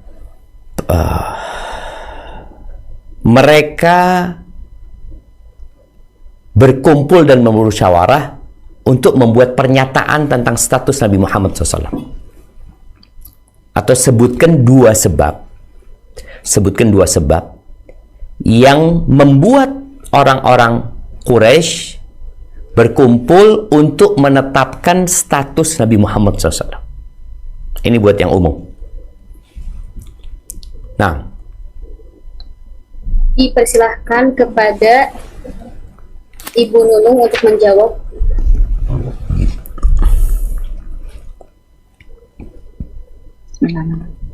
mereka berkumpul dan bermusyawarah untuk membuat pernyataan tentang status Nabi Muhammad SAW? Atau sebutkan 2 sebab. Sebutkan 2 sebab yang membuat orang-orang Quraisy berkumpul untuk menetapkan status Nabi Muhammad SAW. Ini buat yang umum. Nah, Dipersilahkan kepada Ibu Nunung untuk menjawab.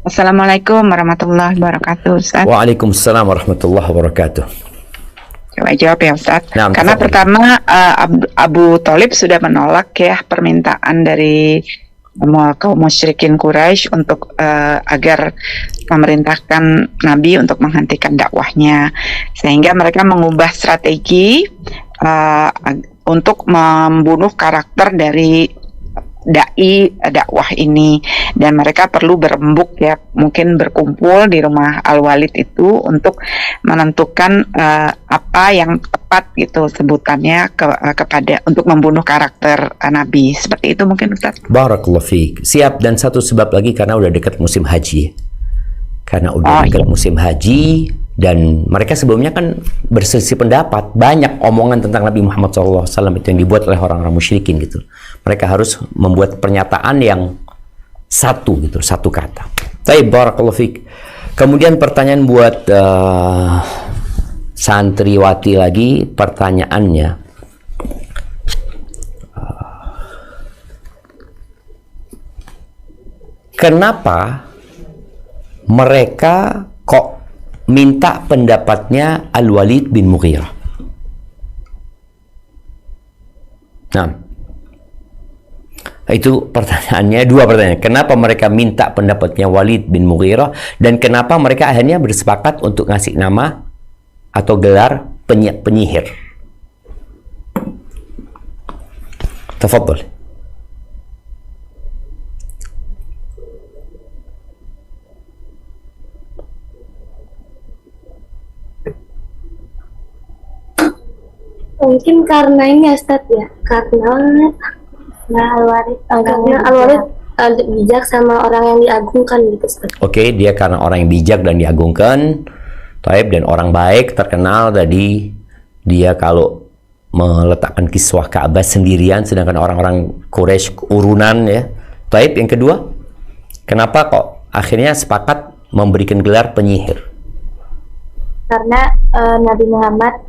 Assalamualaikum warahmatullahi wabarakatuh, Ustaz. Waalaikumsalam warahmatullahi wabarakatuh. Coba jawab ya, Ustaz. Nah, karena tafadhol. pertama Abu Thalib sudah menolak ya permintaan dari kaum musyrikin Quraisy untuk agar memerintahkan Nabi untuk menghentikan dakwahnya, sehingga mereka mengubah strategi untuk membunuh karakter dari dai dakwah ini, dan mereka perlu berembuk ya, mungkin berkumpul di rumah Al-Walid itu untuk menentukan apa yang tepat gitu sebutannya kepada untuk membunuh karakter Nabi, seperti itu mungkin Ustaz. Barakallahu fiik. Siap. Dan satu sebab lagi karena udah dekat musim haji. Karena udah dekat musim haji, dan mereka sebelumnya kan berselisih pendapat, banyak omongan tentang Nabi Muhammad SAW itu yang dibuat oleh orang-orang musyrikin gitu. Mereka harus membuat pernyataan yang satu gitu, satu kata. Baik, barakallahu fiik. Kemudian pertanyaan buat santriwati lagi, pertanyaannya, kenapa mereka kok minta pendapatnya Al-Walid bin Mughirah? Nah, itu pertanyaannya, 2 pertanyaan. Kenapa mereka minta pendapatnya Walid bin Mughirah, dan kenapa mereka akhirnya bersepakat untuk ngasih nama atau gelar penyihir? Tafadhal. Mungkin karena ini ya Ustaz ya, karena Al-Warid bijak sama orang yang diagungkan gitu Ustaz. Oke, dia karena orang yang bijak dan diagungkan, taib, dan orang baik, terkenal tadi dia kalau meletakkan kiswah Ka'bah sendirian, sedangkan orang-orang Quraisy urunan ya. Taib, yang kedua, kenapa kok akhirnya sepakat memberikan gelar penyihir? Karena Nabi Muhammad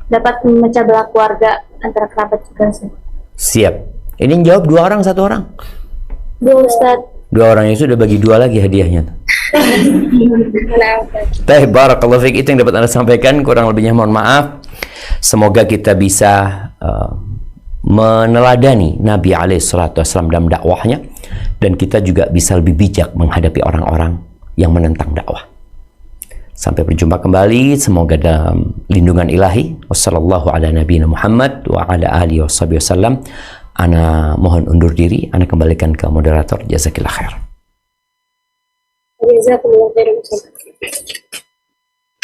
dapat memecah belah keluarga antara kerabat juga Ustaz. Siap. Ini yang jawab 2 orang, 1 orang? 2 Ustaz. 2 orang itu sudah bagi 2 lagi hadiahnya. Baik, barakallahu fiik, itu yang dapat Anda sampaikan, kurang lebihnya mohon maaf. Semoga kita bisa meneladani Nabi alaihissalatu wassalam dalam dakwahnya, dan kita juga bisa lebih bijak menghadapi orang-orang yang menentang dakwah. Sampai berjumpa kembali, semoga dalam lindungan ilahi. Wassallallahu ala nabiyina Muhammad wa ala alihi wasallam. Ana mohon undur diri, ana kembalikan ke moderator. Jazakillah khair. Jazakumullah khairan.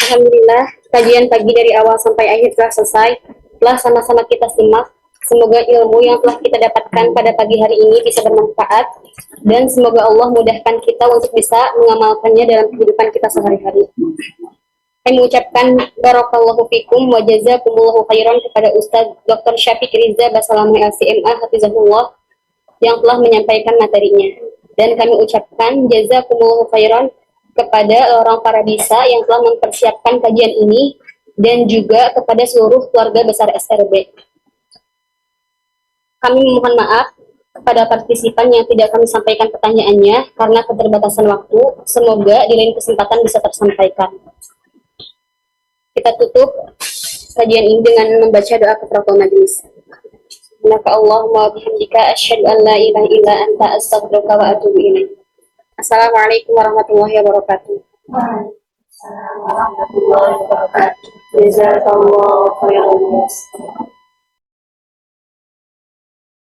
Alhamdulillah, kajian pagi dari awal sampai akhir telah selesai. Telah sama-sama kita simak. Semoga ilmu yang telah kita dapatkan pada pagi hari ini bisa bermanfaat, dan semoga Allah mudahkan kita untuk bisa mengamalkannya dalam kehidupan kita sehari-hari. Saya mengucapkan barakallahu fikum wa jazakumullahu khairan kepada Ustaz Dr. Syafiq Riza Basalamah LCMA Hafizahullah yang telah menyampaikan materinya. Dan kami ucapkan jazakumullahu khairan kepada orang Paradisa yang telah mempersiapkan kajian ini, dan juga kepada seluruh keluarga besar SRB. Kami mohon maaf kepada partisipan yang tidak kami sampaikan pertanyaannya karena keterbatasan waktu. Semoga di lain kesempatan bisa tersampaikan. Kita tutup kajian ini dengan membaca doa kafaratul majelis. Subhanaka Allahumma wa bihamdika asyhadu an la ilaha illa anta astaghfiruka wa atubu ilaik. Assalamualaikum warahmatullahi wabarakatuh. Jazakallahu khairan.